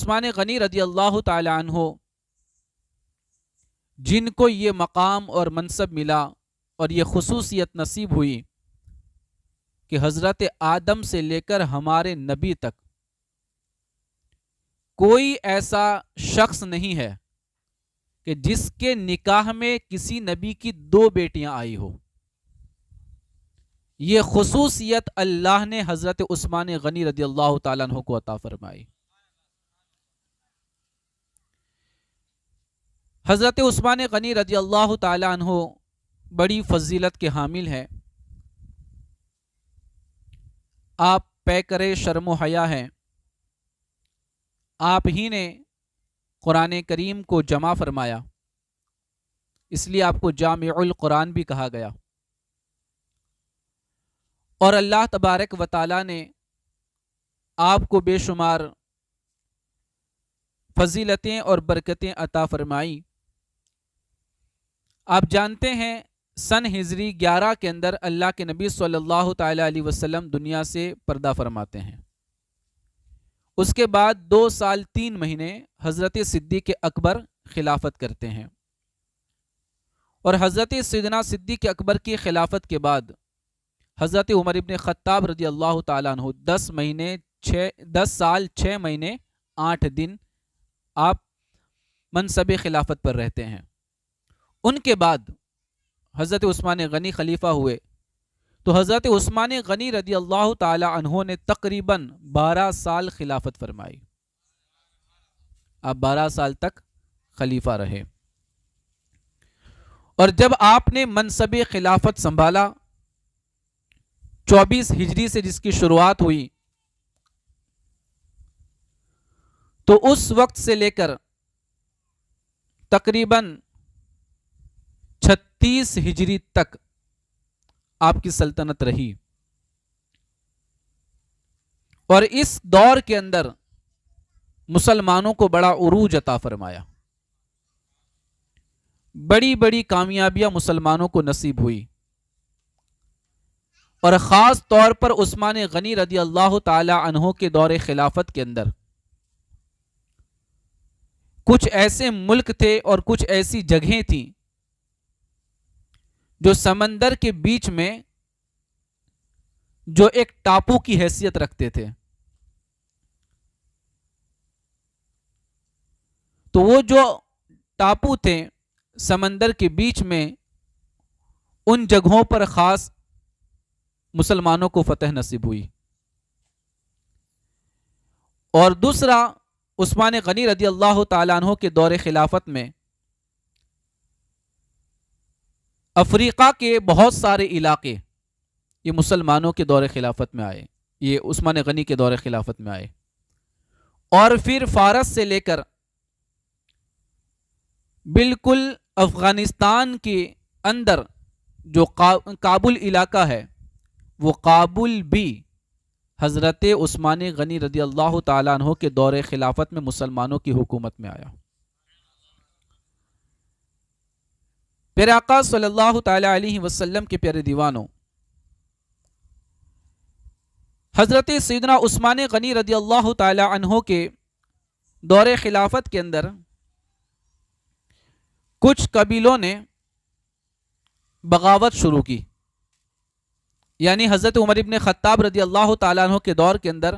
عثمان غنی رضی اللہ تعالی عنہ جن کو یہ مقام اور منصب ملا اور یہ خصوصیت نصیب ہوئی کہ حضرت آدم سے لے کر ہمارے نبی تک کوئی ایسا شخص نہیں ہے کہ جس کے نکاح میں کسی نبی کی 2 بیٹیاں آئی ہو. یہ خصوصیت اللہ نے حضرت عثمان غنی رضی اللہ تعالیٰ عنہ کو عطا فرمائی. حضرت عثمان غنی رضی اللہ تعالیٰ عنہ بڑی فضیلت کے حامل ہیں. آپ پیکرے شرم و حیا ہیں. آپ ہی نے قرآن کریم کو جمع فرمایا، اس لیے آپ کو جامع القرآن بھی کہا گیا. اور اللہ تبارک و تعالی نے آپ کو بے شمار فضیلتیں اور برکتیں عطا فرمائی. آپ جانتے ہیں سن ہجری 11 کے اندر اللہ کے نبی صلی اللہ تعالی علیہ وسلم دنیا سے پردہ فرماتے ہیں. اس کے بعد 2 سال 3 مہینے حضرت صدیق اکبر خلافت کرتے ہیں، اور حضرت سیدنا صدیق اکبر کی خلافت کے بعد حضرت عمر ابن خطاب رضی اللہ تعالیٰ عنہ 10 سال 6 مہینے 8 دن آپ منصب خلافت پر رہتے ہیں. ان کے بعد حضرت عثمان غنی خلیفہ ہوئے تو حضرت عثمان غنی رضی اللہ تعالی عنہ نے تقریباً 12 سال خلافت فرمائی. آپ 12 سال تک خلیفہ رہے، اور جب آپ نے منصب خلافت سنبھالا 24 ہجری سے جس کی شروعات ہوئی، تو اس وقت سے لے کر تقریباً 36 ہجری تک آپ کی سلطنت رہی. اور اس دور کے اندر مسلمانوں کو بڑا عروج عطا فرمایا. بڑی بڑی کامیابیاں مسلمانوں کو نصیب ہوئی، اور خاص طور پر عثمان غنی رضی اللہ تعالی عنہ کے دور خلافت کے اندر کچھ ایسے ملک تھے اور کچھ ایسی جگہیں تھیں جو سمندر کے بیچ میں جو ایک ٹاپو کی حیثیت رکھتے تھے. تو وہ جو ٹاپو تھے سمندر کے بیچ میں، ان جگہوں پر خاص مسلمانوں کو فتح نصیب ہوئی. اور دوسرا، عثمان غنی رضی اللہ تعالیٰ عنہ کے دور خلافت میں افریقہ کے بہت سارے علاقے یہ مسلمانوں کے دور خلافت میں آئے، یہ عثمان غنی کے دور خلافت میں آئے. اور پھر فارس سے لے کر بالکل افغانستان کے اندر جو کابل علاقہ ہے، وہ کابل بھی حضرت عثمان غنی رضی اللہ تعالیٰ عنہ کے دور خلافت میں مسلمانوں کی حکومت میں آیا. پیارے آقا صلی اللہ تعالی علیہ وسلم کے پیارے دیوانوں، حضرت سیدنا عثمان غنی رضی اللہ تعالی عنہ کے دور خلافت کے اندر کچھ قبیلوں نے بغاوت شروع کی. یعنی حضرت عمر ابن خطاب رضی اللہ تعالیٰ عنہ کے دور کے اندر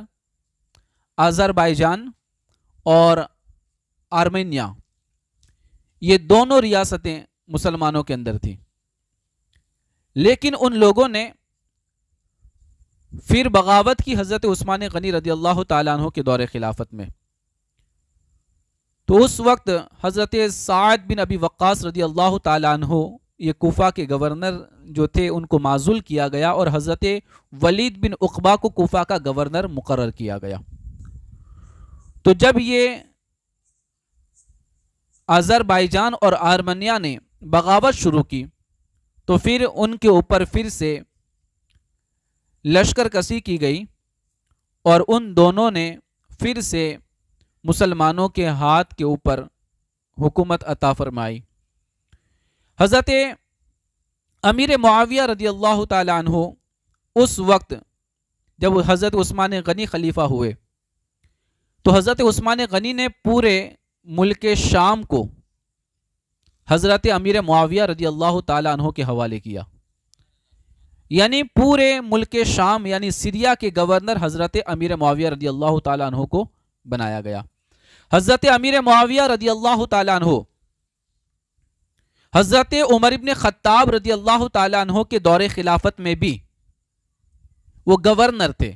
آذربائیجان اور آرمینیا، یہ دونوں ریاستیں مسلمانوں کے اندر تھیں. لیکن ان لوگوں نے پھر بغاوت کی حضرت عثمان غنی رضی اللہ تعالیٰ عنہ کے دور خلافت میں. تو اس وقت حضرت سعد بن ابی وقاص رضی اللہ تعالیٰ عنہ، یہ کوفہ کے گورنر جو تھے، ان کو معزول کیا گیا، اور حضرت ولید بن عقبہ کو کوفہ کا گورنر مقرر کیا گیا. تو جب یہ آذربائیجان اور آرمینیا نے بغاوت شروع کی، تو پھر ان کے اوپر پھر سے لشکر کشی کی گئی، اور ان دونوں نے پھر سے مسلمانوں کے ہاتھ کے اوپر حکومت عطا فرمائی. حضرت امیر معاویہ رضی اللہ تعالی عنہ اس وقت جب حضرت عثمان غنی خلیفہ ہوئے، تو حضرت عثمان غنی نے پورے ملک شام کو حضرت امیر معاویہ رضی اللہ تعالیٰ عنہ کے حوالے کیا. یعنی پورے ملک شام یعنی سیریا کے گورنر حضرت امیر معاویہ رضی اللہ تعالیٰ عنہ کو بنایا گیا. حضرت امیر معاویہ رضی اللہ تعالیٰ عنہ حضرت عمر ابن خطاب رضی اللہ تعالیٰ عنہ کے دور خلافت میں بھی وہ گورنر تھے،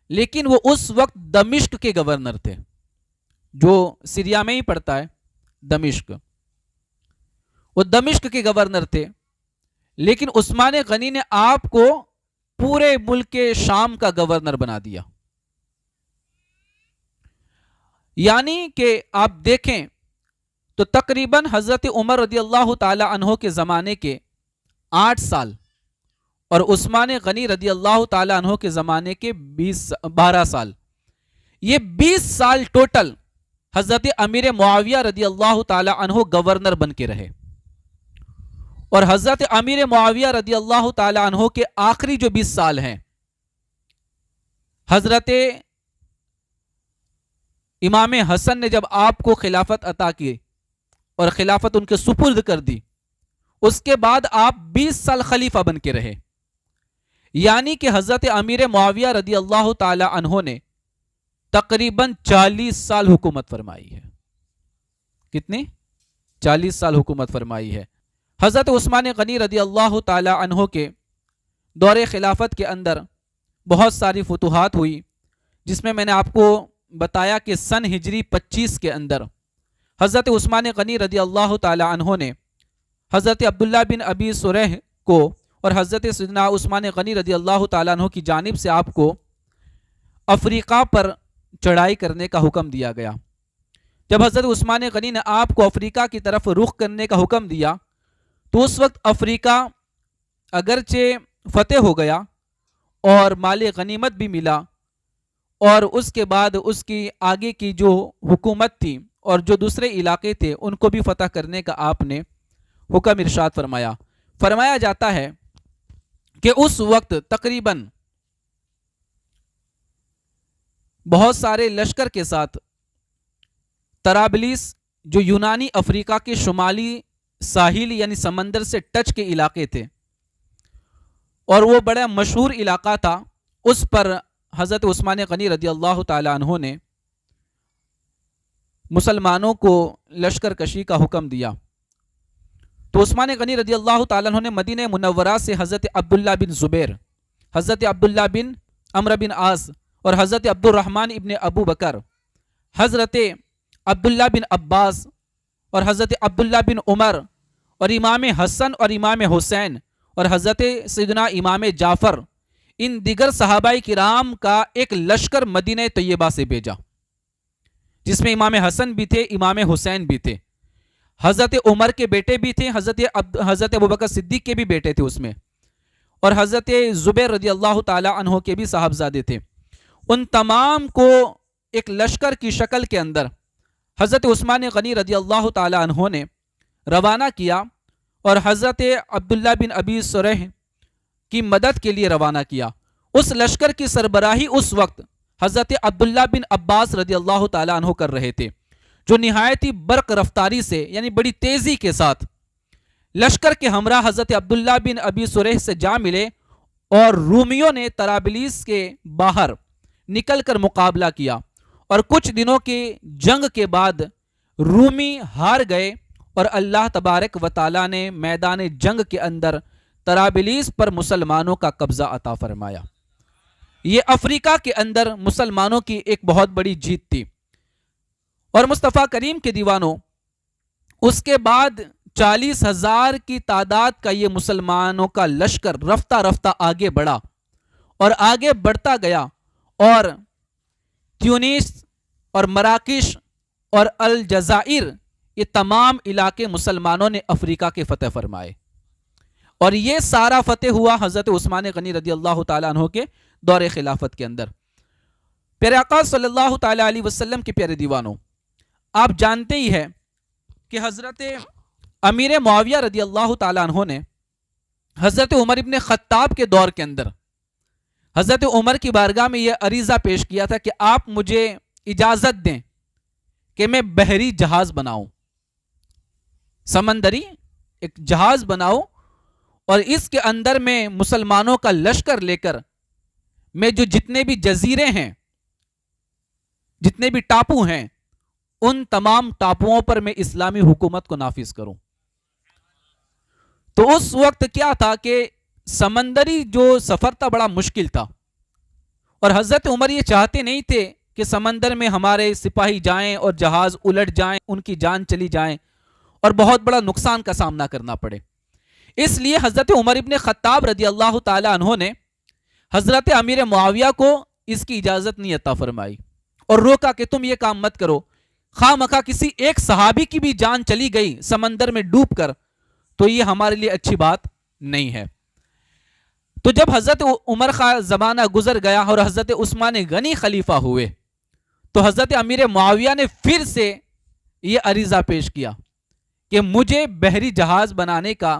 لیکن وہ اس وقت دمشق کے گورنر تھے، جو سیریا میں ہی پڑتا ہے دمشق. وہ دمشق کے گورنر تھے، لیکن عثمان غنی نے آپ کو پورے ملک شام کا گورنر بنا دیا. یعنی کہ آپ دیکھیں تو تقریباً حضرت عمر رضی اللہ تعالی عنہ کے زمانے کے 8 سال اور عثمان غنی رضی اللہ تعالی عنہ کے زمانے کے 12 سال، یہ 20 سال ٹوٹل حضرت امیر معاویہ رضی اللہ تعالی عنہ گورنر بن کے رہے. اور حضرت امیر معاویہ رضی اللہ تعالی عنہ کے آخری جو 20 سال ہیں، حضرت امام حسن نے جب آپ کو خلافت عطا کی اور خلافت ان کے سپرد کر دی، اس کے بعد آپ 20 سال خلیفہ بن کے رہے. یعنی کہ حضرت امیر معاویہ رضی اللہ تعالی عنہ نے تقریباً 40 سال حکومت فرمائی ہے. کتنی؟ 40 سال حکومت فرمائی ہے. حضرت عثمان غنی رضی اللہ تعالی عنہ کے دور خلافت کے اندر بہت ساری فتوحات ہوئی، جس میں نے آپ کو بتایا کہ سن ہجری 25 کے اندر حضرت عثمان غنی رضی اللہ تعالی عنہ نے حضرت عبداللہ بن ابی سریح کو اور حضرت سیدنا عثمان غنی رضی اللہ تعالی عنہ کی جانب سے آپ کو افریقہ پر چڑھائی کرنے کا حکم دیا گیا. جب حضرت عثمان غنی نے آپ کو افریقہ کی طرف رخ کرنے کا حکم دیا تو اس وقت افریقہ اگرچہ فتح ہو گیا اور مال غنیمت بھی ملا، اور اس کے بعد اس کی آگے کی جو حکومت تھی اور جو دوسرے علاقے تھے ان کو بھی فتح کرنے کا آپ نے حکم ارشاد فرمایا. فرمایا جاتا ہے کہ اس وقت تقریباً بہت سارے لشکر کے ساتھ طرابلس جو یونانی افریقہ کے شمالی ساحل یعنی سمندر سے ٹچ کے علاقے تھے اور وہ بڑا مشہور علاقہ تھا، اس پر حضرت عثمان غنی رضی اللہ تعالی عنہ نے مسلمانوں کو لشکر کشی کا حکم دیا. تو عثمان غنی رضی اللہ تعالی عنہ نے مدینہ منورہ سے حضرت عبداللہ بن زبیر، حضرت عبداللہ بن عمرو بن عاص اور حضرت عبد الرحمن ابن ابو بکر، حضرت عبداللہ بن عباس اور حضرت عبداللہ بن عمر اور امام حسن اور امام حسین اور حضرت سیدنا امام جعفر، ان دیگر صحابہ کرام کا ایک لشکر مدینہ طیبہ سے بھیجا، جس میں امام حسن بھی تھے، امام حسین بھی تھے، حضرت عمر کے بیٹے بھی تھے، حضرت ابوبکر صدیق کے بھی بیٹے تھے اس میں، اور حضرت زبیر رضی اللہ تعالی عنہ کے بھی صاحبزادے تھے. ان تمام کو ایک لشکر کی شکل کے اندر حضرت عثمان غنی رضی اللہ تعالی عنہ نے روانہ کیا اور حضرت عبداللہ بن ابی سریح کی مدد کے لیے روانہ کیا. اس لشکر کی سربراہی اس وقت حضرت عبداللہ بن عباس رضی اللہ تعالی عنہ کر رہے تھے، جو نہایتی برق رفتاری سے یعنی بڑی تیزی کے ساتھ لشکر کے ہمراہ حضرت عبداللہ بن ابی سریح سے جا ملے اور رومیوں نے طرابلس کے باہر نکل کر مقابلہ کیا، اور کچھ دنوں کی جنگ کے بعد رومی ہار گئے اور اللہ تبارک و تعالی نے میدان جنگ کے اندر طرابلس پر مسلمانوں کا قبضہ عطا فرمایا. یہ افریقہ کے اندر مسلمانوں کی ایک بہت بڑی جیت تھی. اور مصطفیٰ کریم کے دیوانوں، اس کے بعد 40,000 کی تعداد کا یہ مسلمانوں کا لشکر رفتہ رفتہ آگے بڑھا اور آگے بڑھتا گیا، اور تیونس اور مراکش اور الجزائر یہ تمام علاقے مسلمانوں نے افریقہ کے فتح فرمائے، اور یہ سارا فتح ہوا حضرت عثمان غنی رضی اللہ تعالیٰ عنہ کے دور خلافت کے اندر. پیارے آقا صلی اللہ تعالیٰ علیہ وسلم کے پیارے دیوانوں، آپ جانتے ہی ہیں کہ حضرت امیر معاویہ رضی اللہ تعالیٰ عنہ نے حضرت عمر ابن خطاب کے دور کے اندر حضرت عمر کی بارگاہ میں یہ عریضہ پیش کیا تھا کہ آپ مجھے اجازت دیں کہ میں بحری جہاز بناؤں، سمندری ایک جہاز بناؤں، اور اس کے اندر میں مسلمانوں کا لشکر لے کر میں جو جتنے بھی جزیرے ہیں، جتنے بھی ٹاپو ہیں، ان تمام ٹاپوؤں پر میں اسلامی حکومت کو نافذ کروں۔ تو اس وقت کیا تھا کہ سمندری جو سفر تھا بڑا مشکل تھا، اور حضرت عمر یہ چاہتے نہیں تھے کہ سمندر میں ہمارے سپاہی جائیں اور جہاز الٹ جائیں، ان کی جان چلی جائیں اور بہت بڑا نقصان کا سامنا کرنا پڑے۔ اس لیے حضرت عمر ابن خطاب رضی اللہ تعالی عنہ نے حضرت امیر معاویہ کو اس کی اجازت نہیں عطا فرمائی اور روکا کہ تم یہ کام مت کرو، خواہ مخواہ کسی ایک صحابی کی بھی جان چلی گئی سمندر میں ڈوب کر تو یہ ہمارے لیے اچھی بات نہیں ہے۔ تو جب حضرت عمر کا زمانہ گزر گیا اور حضرت عثمان غنی خلیفہ ہوئے تو حضرت امیر معاویہ نے پھر سے یہ عریضہ پیش کیا کہ مجھے بحری جہاز بنانے کا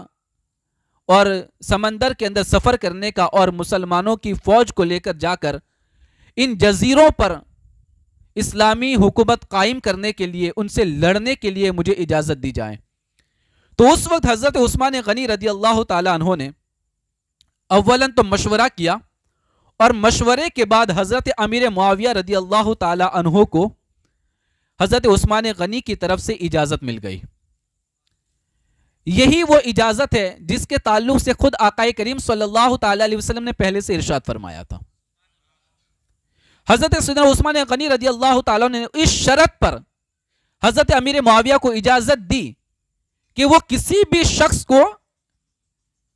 اور سمندر کے اندر سفر کرنے کا اور مسلمانوں کی فوج کو لے کر جا کر ان جزیروں پر اسلامی حکومت قائم کرنے کے لیے، ان سے لڑنے کے لیے مجھے اجازت دی جائے۔ تو اس وقت حضرت عثمان غنی رضی اللہ تعالی عنہ نے اولاً تو مشورہ کیا، اور مشورے کے بعد حضرت امیر معاویہ رضی اللہ تعالی عنہ کو حضرت عثمان غنی کی طرف سے اجازت مل گئی۔ یہی وہ اجازت ہے جس کے تعلق سے خود آقا کریم صلی اللہ تعالی علیہ وسلم نے پہلے سے ارشاد فرمایا تھا۔ حضرت سیدنا عثمان غنی رضی اللہ تعالیٰ نے اس شرط پر حضرت امیر معاویہ کو اجازت دی کہ وہ کسی بھی شخص کو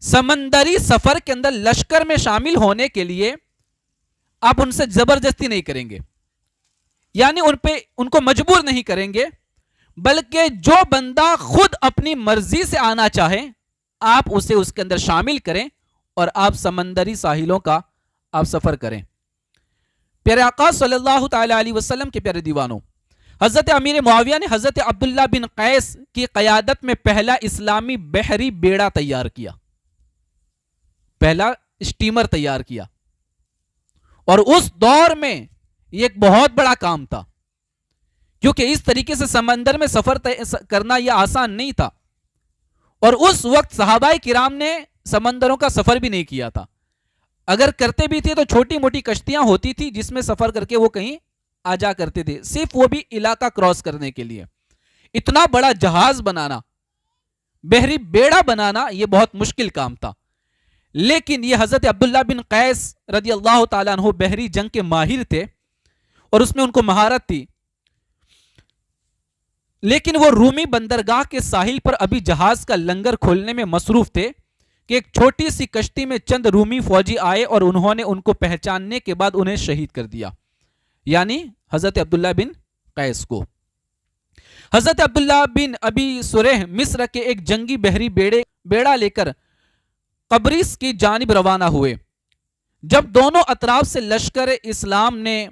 سمندری سفر کے اندر لشکر میں شامل ہونے کے لیے آپ ان سے زبردستی نہیں کریں گے، یعنی ان کو مجبور نہیں کریں گے، بلکہ جو بندہ خود اپنی مرضی سے آنا چاہے آپ اسے اس کے اندر شامل کریں اور آپ سمندری ساحلوں کا آپ سفر کریں۔ پیارے آقا صلی اللہ تعالی علیہ وسلم کے پیارے دیوانوں، حضرت امیر معاویہ نے حضرت عبداللہ بن قیس کی قیادت میں پہلا اسلامی بحری بیڑا تیار کیا، پہلا اسٹیمر تیار کیا، اور اس دور میں یہ ایک بہت بڑا کام تھا، کیونکہ اس طریقے سے سمندر میں سفر کرنا یہ آسان نہیں تھا، اور اس وقت صحابہ کرام نے سمندروں کا سفر بھی نہیں کیا تھا، اگر کرتے بھی تھے تو چھوٹی موٹی کشتیاں ہوتی تھی جس میں سفر کر کے وہ کہیں آ جا کرتے تھے، صرف وہ بھی علاقہ کراس کرنے کے لیے۔ اتنا بڑا جہاز بنانا، بحری بیڑا بنانا یہ بہت مشکل کام تھا، لیکن یہ حضرت عبداللہ بن قیس رضی اللہ تعالیٰ عنہ بحری جنگ کے ماہر تھے اور اس میں ان کو مہارت تھی، لیکن وہ رومی بندرگاہ کے ساحل پر ابھی جہاز کا لنگر کھولنے میں مصروف تھے کہ ایک چھوٹی سی کشتی میں چند رومی فوجی آئے اور انہوں نے ان کو پہچاننے کے بعد انہیں شہید کر دیا، یعنی حضرت عبداللہ بن قیس کو۔ حضرت عبداللہ بن ابی سریح مصر کے ایک جنگی بحری بیڑا لے کر قبرص کی جانب روانہ ہوئے۔ جب دونوں اطراف سے لشکر اسلام نے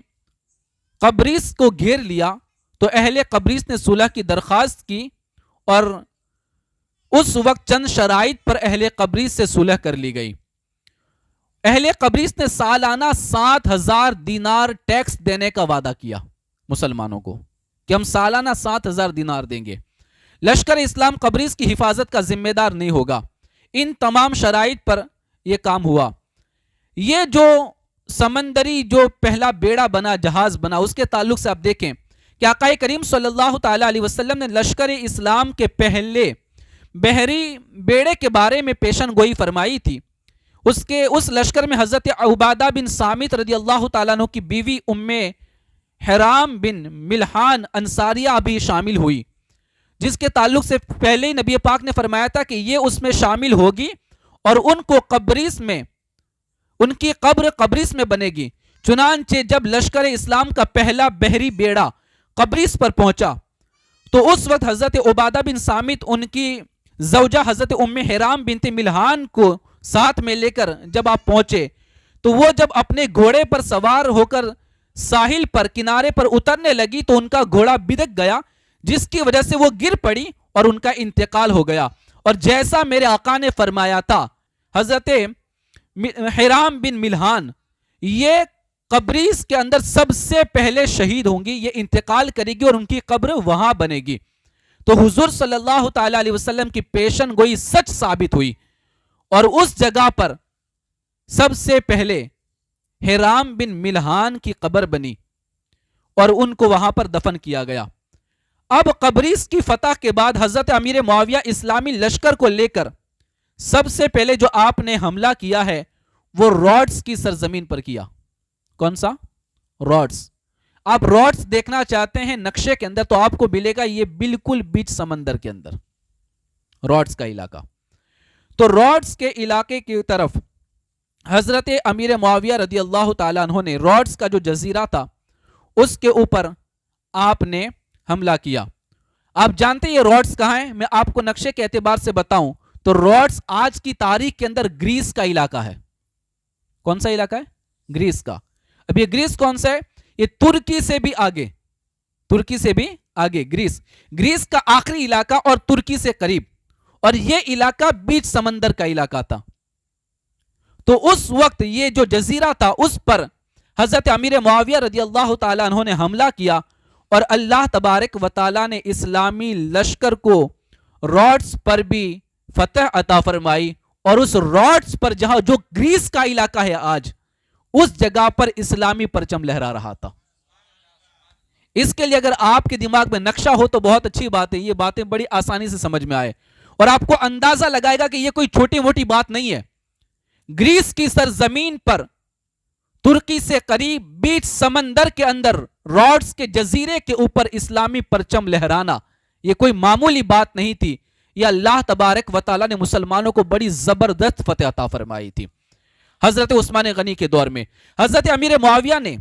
قبرص کو گھیر لیا تو اہل قبرص نے صلح کی درخواست کی، اور اس وقت چند شرائط پر اہل قبرص سے صلح کر لی گئی۔ اہل قبرص نے سالانہ 7,000 دینار ٹیکس دینے کا وعدہ کیا مسلمانوں کو کہ ہم سالانہ 7,000 دینار دیں گے، لشکر اسلام قبرص کی حفاظت کا ذمہ دار نہیں ہوگا۔ ان تمام شرائط پر یہ کام ہوا۔ یہ جو سمندری جو پہلا بیڑا بنا، جہاز بنا، اس کے تعلق سے آپ دیکھیں کہ آقا کریم صلی اللہ تعالی علیہ وسلم نے لشکر اسلام کے پہلے بحری بیڑے کے بارے میں پیشن گوئی فرمائی تھی۔ اس لشکر میں حضرت عبادہ بن صامت رضی اللہ تعالیٰ عنہ کی بیوی ام حرام بن ملحان انصاریہ بھی شامل ہوئی، جس کے تعلق سے پہلے ہی نبی پاک نے فرمایا تھا کہ یہ اس میں شامل ہوگی اور ان کو قبرص میں، ان کی قبر قبرص میں بنے گی۔ چنانچہ جب لشکر اسلام کا پہلا بحری بیڑا قبرص پر پہنچا تو اس وقت حضرت عبادہ بن صامت ان کی زوجہ حضرت ام حرام بنت ملحان کو ساتھ میں لے کر جب آپ پہنچے تو وہ جب اپنے گھوڑے پر سوار ہو کر ساحل پر کنارے پر اترنے لگی تو ان کا گھوڑا بدک گیا، جس کی وجہ سے وہ گر پڑی اور ان کا انتقال ہو گیا۔ اور جیسا میرے آقا نے فرمایا تھا، حضرت حرام بن ملحان یہ قبریز کے اندر سب سے پہلے شہید ہوں گی، یہ انتقال کرے گی اور ان کی قبر وہاں بنے گی۔ تو حضور صلی اللہ تعالی علیہ وسلم کی پیشن گوئی سچ ثابت ہوئی، اور اس جگہ پر سب سے پہلے حرام بن ملحان کی قبر بنی اور ان کو وہاں پر دفن کیا گیا۔ اب قبریز کی فتح کے بعد حضرت امیر معاویہ اسلامی لشکر کو لے کر سب سے پہلے جو آپ نے حملہ کیا ہے وہ روڈس کی سرزمین پر کیا۔ کون سا؟ روڈس۔ آپ روڈس دیکھنا چاہتے ہیں نقشے کے اندر تو آپ کو ملے گا یہ بالکل بیچ سمندر کے اندر روڈس کا علاقہ۔ تو روڈس کے علاقے کی طرف حضرت امیر معاویہ رضی اللہ تعالیٰ عنہ نے روڈس کا جو جزیرہ تھا اس کے اوپر آپ نے حملہ کیا۔ آپ جانتے ہیں یہ روڈس کہاں ہے؟ میں آپ کو نقشے کے اعتبار سے بتاؤں تو روڈس آج کی تاریخ کے اندر گریس کا علاقہ ہے۔ کون سا علاقہ ہے؟ گریس کا۔ اب یہ گریس کون سا ہے؟ یہ ترکی سے بھی آگے، ترکی سے بھی آگے گریس، گریس کا آخری علاقہ اور ترکی سے قریب، اور یہ علاقہ بیچ سمندر کا علاقہ تھا۔ تو اس وقت یہ جو جزیرہ تھا اس پر حضرت امیر معاویہ رضی اللہ تعالیٰ عنہ نے حملہ کیا، اور اللہ تبارک و تعالیٰ نے اسلامی لشکر کو روڈس پر بھی فتح عطا فرمائی، اور اس روڈس پر جہاں جو گریس کا علاقہ ہے آج، اس جگہ پر اسلامی پرچم لہرا رہا تھا۔ اس کے لیے اگر آپ کے دماغ میں نقشہ ہو تو بہت اچھی بات ہے، یہ باتیں بڑی آسانی سے سمجھ میں آئے اور آپ کو اندازہ لگائے گا کہ یہ کوئی چھوٹی موٹی بات نہیں ہے۔ گریس کی سرزمین پر ترکی سے قریب بیچ سمندر کے اندر روڈس کے جزیرے کے اوپر اسلامی پرچم لہرانا یہ کوئی معمولی بات نہیں تھی، یہ اللہ تبارک و تعالیٰ نے مسلمانوں کو بڑی زبردست فتح عطا فرمائی تھی۔ حضرت عثمان غنی کے دور میں حضرت امیر معاویہ نے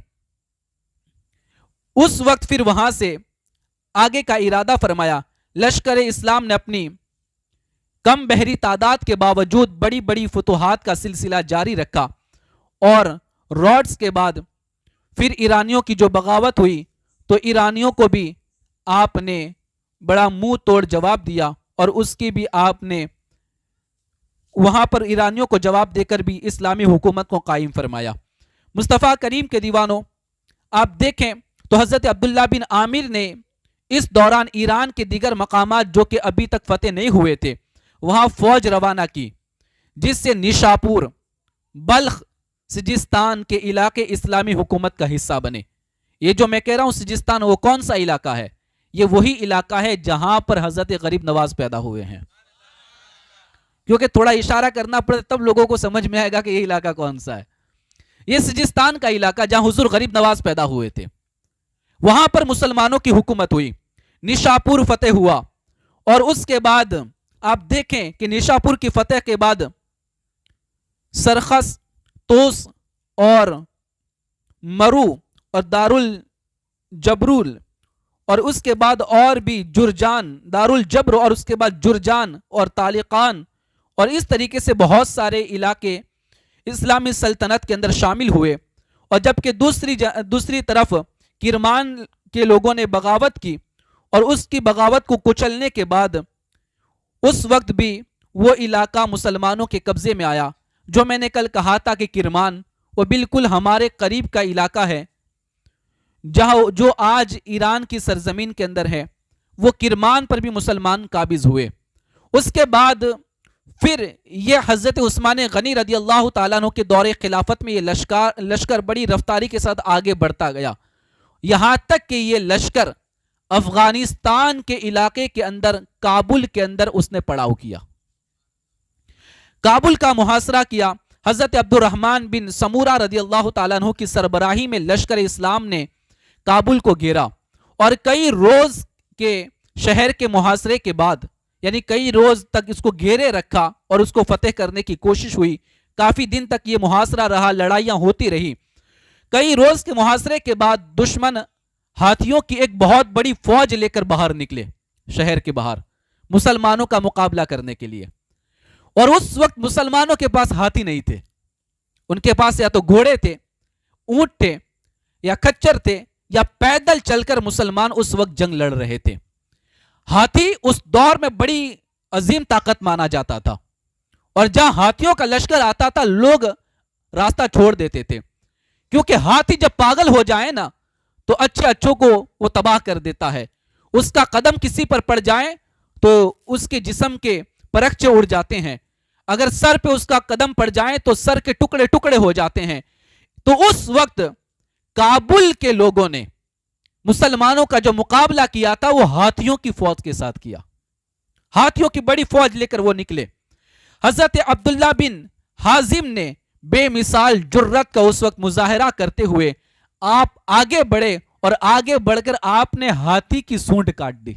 اس وقت پھر وہاں سے آگے کا ارادہ فرمایا۔ لشکر اسلام نے اپنی کم بحری تعداد کے باوجود بڑی بڑی فتوحات کا سلسلہ جاری رکھا، اور روڈس کے بعد پھر ایرانیوں کی جو بغاوت ہوئی تو ایرانیوں کو بھی آپ نے بڑا منہ توڑ جواب دیا، اور اس کی بھی آپ نے وہاں پر ایرانیوں کو جواب دے کر بھی اسلامی حکومت کو قائم فرمایا۔ مصطفیٰ کریم کے دیوانوں، آپ دیکھیں تو حضرت عبداللہ بن عامر نے اس دوران ایران کے دیگر مقامات جو کہ ابھی تک فتح نہیں ہوئے تھے وہاں فوج روانہ کی، جس سے نیشاپور، بلخ، سجستان کے علاقے اسلامی حکومت کا حصہ بنے۔ یہ جو میں کہہ رہا ہوں سجستان، وہ کون سا علاقہ ہے؟ یہ وہی علاقہ ہے جہاں پر حضرت غریب نواز پیدا ہوئے ہیں، کیونکہ تھوڑا اشارہ کرنا پڑے تب لوگوں کو سمجھ میں آئے گا کہ یہ علاقہ کون سا ہے۔ یہ سجستان کا علاقہ جہاں حضور غریب نواز پیدا ہوئے تھے، وہاں پر مسلمانوں کی حکومت ہوئی، نیشاپور فتح ہوا، اور اس کے بعد آپ دیکھیں کہ نیشاپور کی فتح کے بعد سرخس، توس اور مرو اور دارالجبرول، اور اس کے بعد اور بھی جرجان، دارالجبر، اور اس کے بعد جرجان اور طالقان، اور اس طریقے سے بہت سارے علاقے اسلامی سلطنت کے اندر شامل ہوئے۔ اور جبکہ دوسری طرف کرمان کے لوگوں نے بغاوت کی، اور اس کی بغاوت کو کچلنے کے بعد اس وقت بھی وہ علاقہ مسلمانوں کے قبضے میں آیا۔ جو میں نے کل کہا تھا کہ کرمان وہ بالکل ہمارے قریب کا علاقہ ہے، جہاں جو آج ایران کی سرزمین کے اندر ہے، وہ کرمان پر بھی مسلمان قابض ہوئے۔ اس کے بعد پھر یہ حضرت عثمان غنی رضی اللہ تعالیٰ عنہ کے دور خلافت میں یہ لشکر بڑی رفتاری کے ساتھ آگے بڑھتا گیا، یہاں تک کہ یہ لشکر افغانستان کے علاقے کے اندر، کابل کے اندر اس نے پڑاؤ کیا، کابل کا محاصرہ کیا۔ حضرت عبد الرحمن بن سمورہ رضی اللہ تعالیٰ عنہ کی سربراہی میں لشکر اسلام نے کابل کو گھیرا، اور کئی روز کے شہر کے محاصرے کے بعد، یعنی کئی روز تک اس کو گھیرے رکھا اور اس کو فتح کرنے کی کوشش ہوئی۔ کافی دن تک یہ محاصرہ رہا، لڑائیاں ہوتی رہی۔ کئی روز کے محاصرے کے بعد دشمن ہاتھیوں کی ایک بہت بڑی فوج لے کر باہر نکلے شہر کے باہر مسلمانوں کا مقابلہ کرنے کے لیے، اور اس وقت مسلمانوں کے پاس ہاتھی نہیں تھے، ان کے پاس یا تو گھوڑے تھے، اونٹ تھے، یا کچر تھے، یا پیدل چل کر مسلمان اس وقت جنگ لڑ رہے تھے۔ ہاتھی اس دور میں بڑی عظیم طاقت مانا جاتا تھا، اور جہاں ہاتھیوں کا لشکر آتا تھا لوگ راستہ چھوڑ دیتے تھے، کیونکہ ہاتھی جب پاگل ہو جائے نا تو اچھے اچھوں کو وہ تباہ کر دیتا ہے. اس کا قدم کسی پر پڑ جائے تو اس کے جسم کے پرخچے اڑ جاتے ہیں. اگر سر پہ اس کا قدم پڑ جائے تو سر کے ٹکڑے ٹکڑے ہو جاتے ہیں. تو اس وقت کابل کے لوگوں نے مسلمانوں کا جو مقابلہ کیا تھا وہ ہاتھیوں کی فوج کے ساتھ کیا. ہاتھیوں کی بڑی فوج لے کر وہ نکلے. حضرت عبداللہ بن حازم نے بے مثال جرت کا اس وقت مظاہرہ کرتے ہوئے آپ آگے بڑھے اور آگے بڑھ کر آپ نے ہاتھی کی سونڈ کاٹ دی.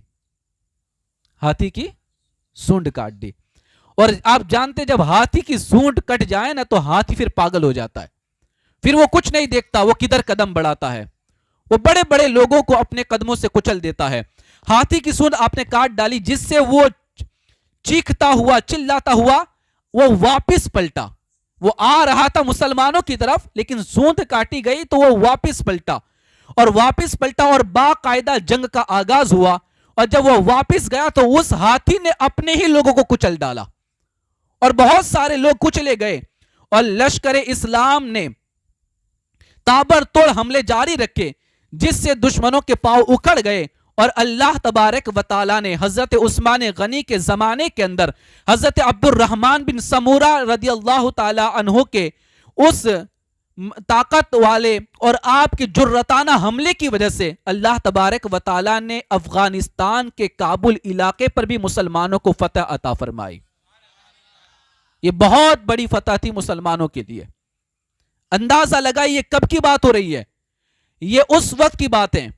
ہاتھی کی سونڈ کاٹ دی. اور آپ جانتے جب ہاتھی کی سونڈ کٹ جائے نا تو ہاتھی پھر پاگل ہو جاتا ہے. پھر وہ کچھ نہیں دیکھتا وہ کدھر قدم بڑھاتا ہے. وہ بڑے بڑے لوگوں کو اپنے قدموں سے کچل دیتا ہے. ہاتھی کی سونڈ آپ نے کاٹ ڈالی جس سے وہ چیختا ہوا چلاتا ہوا وہ واپس پلٹا. وہ آ رہا تھا مسلمانوں کی طرف لیکن سونڈ کاٹی گئی تو وہ واپس پلٹا اور باقاعدہ جنگ کا آغاز ہوا. اور جب وہ واپس گیا تو اس ہاتھی نے اپنے ہی لوگوں کو کچل ڈالا اور بہت سارے لوگ کچلے گئے. اور لشکر اسلام نے تابر توڑ حملے جاری رکھے جس سے دشمنوں کے پاؤں اکھڑ گئے. اور اللہ تبارک و تعالی نے حضرت عثمان غنی کے زمانے کے اندر حضرت عبد الرحمن بن سمورہ رضی اللہ تعالی عنہ کے اس طاقت والے اور آپ کے جرتانہ حملے کی وجہ سے اللہ تبارک و تعالی نے افغانستان کے کابل علاقے پر بھی مسلمانوں کو فتح عطا فرمائی. یہ بہت بڑی فتح تھی مسلمانوں کے لیے. اندازہ لگائیے یہ کب کی بات ہو رہی ہے. یہ اس وقت کی بات ہے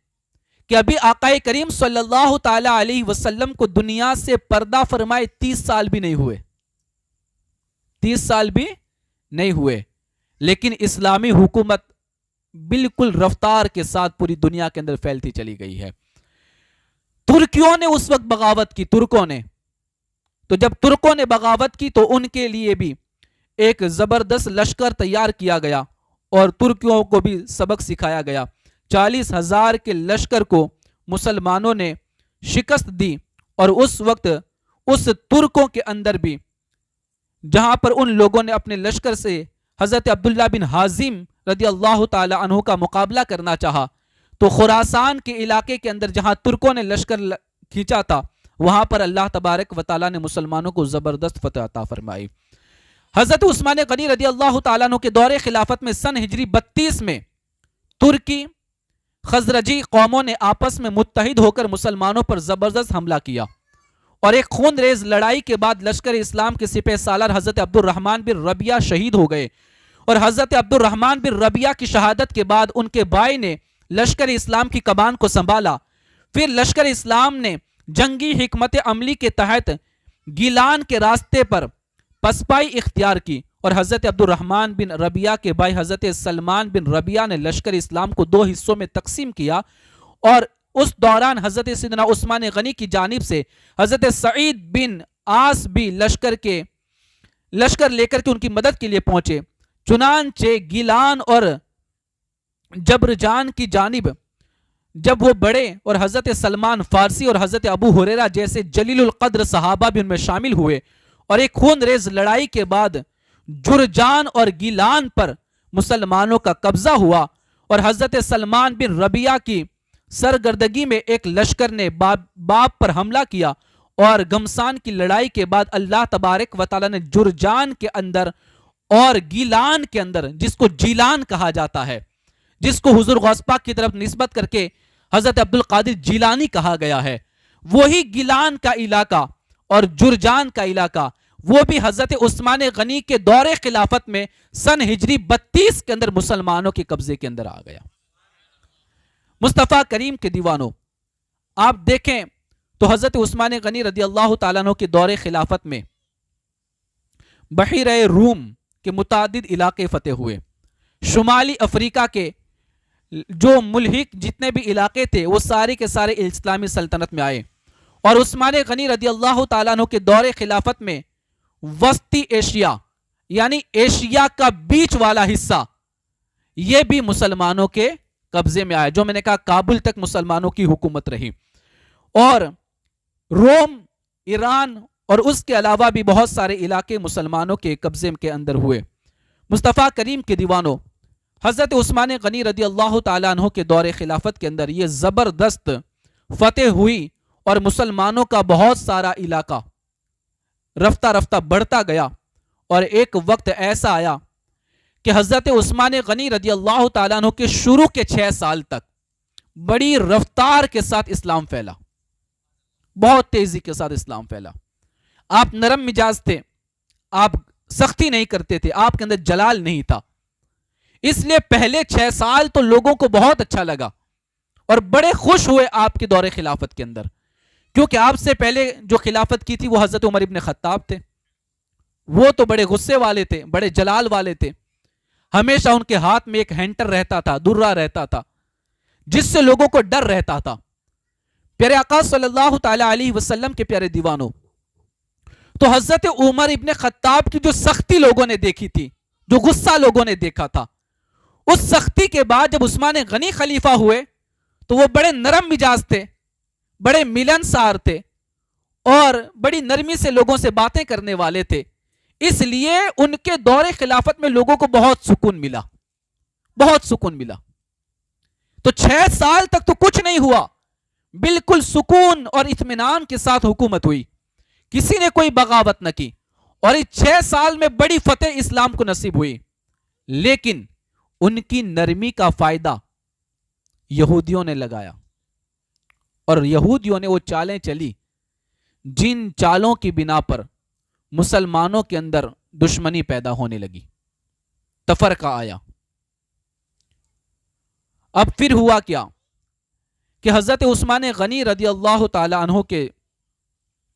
کہ ابھی آقا کریم صلی اللہ تعالی علیہ وسلم کو دنیا سے پردہ فرمائے 30 سال بھی نہیں ہوئے. 30 سال بھی نہیں ہوئے لیکن اسلامی حکومت بالکل رفتار کے ساتھ پوری دنیا کے اندر پھیلتی چلی گئی ہے. ترکیوں نے اس وقت بغاوت کی. ترکوں نے تو جب ترکوں نے بغاوت کی تو ان کے لیے بھی ایک زبردست لشکر تیار کیا گیا اور ترکیوں کو بھی سبق سکھایا گیا. 40,000 کے لشکر کو مسلمانوں نے شکست دی. اور اس وقت اس ترکوں کے اندر بھی جہاں پر ان لوگوں نے اپنے لشکر سے حضرت عبداللہ بن حازم رضی اللہ تعالی عنہ کا مقابلہ کرنا چاہا تو خراسان کے علاقے کے اندر جہاں ترکوں نے لشکر کھینچا تھا وہاں پر اللہ تبارک و تعالی نے مسلمانوں کو زبردست فتح عطا فرمائی. حضرت عثمان غنی رضی اللہ تعالیٰ عنہ کے دور خلافت میں سن ہجری 32 میں ترکی خزرجی قوموں نے آپس میں متحد ہو کر مسلمانوں پر زبردست حملہ کیا اور ایک خون ریز لڑائی کے بعد لشکر اسلام کے سپہ سالار حضرت عبد الرحمن بن ربیعہ شہید ہو گئے. اور حضرت عبد الرحمن بن ربیعہ کی شہادت کے بعد ان کے بھائی نے لشکر اسلام کی کمان کو سنبھالا. پھر لشکر اسلام نے جنگی حکمت عملی کے تحت گیلان کے راستے پر پسپائی اختیار کی اور حضرت عبد الرحمن بن ربیعہ کے بھائی حضرت سلمان بن ربیعہ نے لشکر اسلام کو 2 حصوں میں تقسیم کیا. اور اس دوران حضرت سیدنا عثمان غنی کی جانب سے حضرت سعید بن عاص بھی لشکر لے کر کے ان کی مدد کے لیے پہنچے. چنانچہ گیلان اور جبرجان کی جانب جب وہ بڑھے اور حضرت سلمان فارسی اور حضرت ابو ہریرہ جیسے جلیل القدر صحابہ بھی ان میں شامل ہوئے اور ایک خون ریز لڑائی کے بعد جرجان اور گیلان پر مسلمانوں کا قبضہ ہوا. اور حضرت سلمان بن ربیعہ کی سرگردگی میں ایک لشکر نے باب پر حملہ کیا اور گھمسان کی لڑائی کے بعد اللہ تبارک و تعالی نے جرجان کے اندر اور گیلان کے اندر جس کو جیلان کہا جاتا ہے جس کو حضور غوث پاک کی طرف نسبت کر کے حضرت عبد القادر جیلانی کہا گیا ہے وہی گیلان کا علاقہ اور جرجان کا علاقہ وہ بھی حضرت عثمان غنی کے دور خلافت میں سن ہجری 32 کے اندر مسلمانوں کے قبضے کے اندر آ گیا. مصطفیٰ کریم کے دیوانوں آپ دیکھیں تو حضرت عثمان غنی رضی اللہ تعالیٰ عنہ کے دور خلافت میں بحیرہ روم کے متعدد علاقے فتح ہوئے. شمالی افریقہ کے جو ملحق جتنے بھی علاقے تھے وہ سارے کے سارے اسلامی سلطنت میں آئے. اور عثمان غنی رضی اللہ تعالیٰ عنہ کے دور خلافت میں وسطی ایشیا یعنی ایشیا کا بیچ والا حصہ یہ بھی مسلمانوں کے قبضے میں آیا. جو میں نے کہا کابل تک مسلمانوں کی حکومت رہی اور روم ایران اور اس کے علاوہ بھی بہت سارے علاقے مسلمانوں کے قبضے کے اندر ہوئے. مصطفیٰ کریم کے دیوانوں حضرت عثمان غنی رضی اللہ تعالیٰ عنہ کے دور خلافت کے اندر یہ زبردست فتح ہوئی اور مسلمانوں کا بہت سارا علاقہ رفتہ رفتہ بڑھتا گیا، اور ایک وقت ایسا آیا کہ حضرت عثمان غنی رضی اللہ تعالیٰ عنہ کے شروع کے 6 سال تک بڑی رفتار کے ساتھ اسلام پھیلا، بہت تیزی کے ساتھ اسلام پھیلا۔ آپ نرم مزاج تھے، آپ سختی نہیں کرتے تھے، آپ کے اندر جلال نہیں تھا، اس لیے پہلے 6 سال تو لوگوں کو بہت اچھا لگا اور بڑے خوش ہوئے آپ کے دور خلافت کے اندر، کیونکہ آپ سے پہلے جو خلافت کی تھی وہ حضرت عمر ابن خطاب تھے، وہ تو بڑے غصے والے تھے، بڑے جلال والے تھے، ہمیشہ ان کے ہاتھ میں ایک ہینٹر رہتا تھا، درہ رہتا تھا، جس سے لوگوں کو ڈر رہتا تھا۔ پیارے آقا صلی اللہ تعالی علیہ وسلم کے پیارے دیوانوں، تو حضرت عمر ابن خطاب کی جو سختی لوگوں نے دیکھی تھی، جو غصہ لوگوں نے دیکھا تھا، اس سختی کے بعد جب عثمان غنی خلیفہ ہوئے تو وہ بڑے نرم مزاج تھے، بڑے ملنسار تھے اور بڑی نرمی سے لوگوں سے باتیں کرنے والے تھے، اس لیے ان کے دور خلافت میں لوگوں کو بہت سکون ملا، بہت سکون ملا۔ تو 6 سال تک تو کچھ نہیں ہوا، بالکل سکون اور اطمینان کے ساتھ حکومت ہوئی، کسی نے کوئی بغاوت نہ کی، اور اس 6 سال میں بڑی فتح اسلام کو نصیب ہوئی۔ لیکن ان کی نرمی کا فائدہ یہودیوں نے لگایا، اور یہودیوں نے وہ چالیں چلی جن چالوں کی بنا پر مسلمانوں کے اندر دشمنی پیدا ہونے لگی، تفرقہ آیا۔ اب پھر ہوا کیا کہ حضرت عثمان غنی رضی اللہ تعالی عنہ کے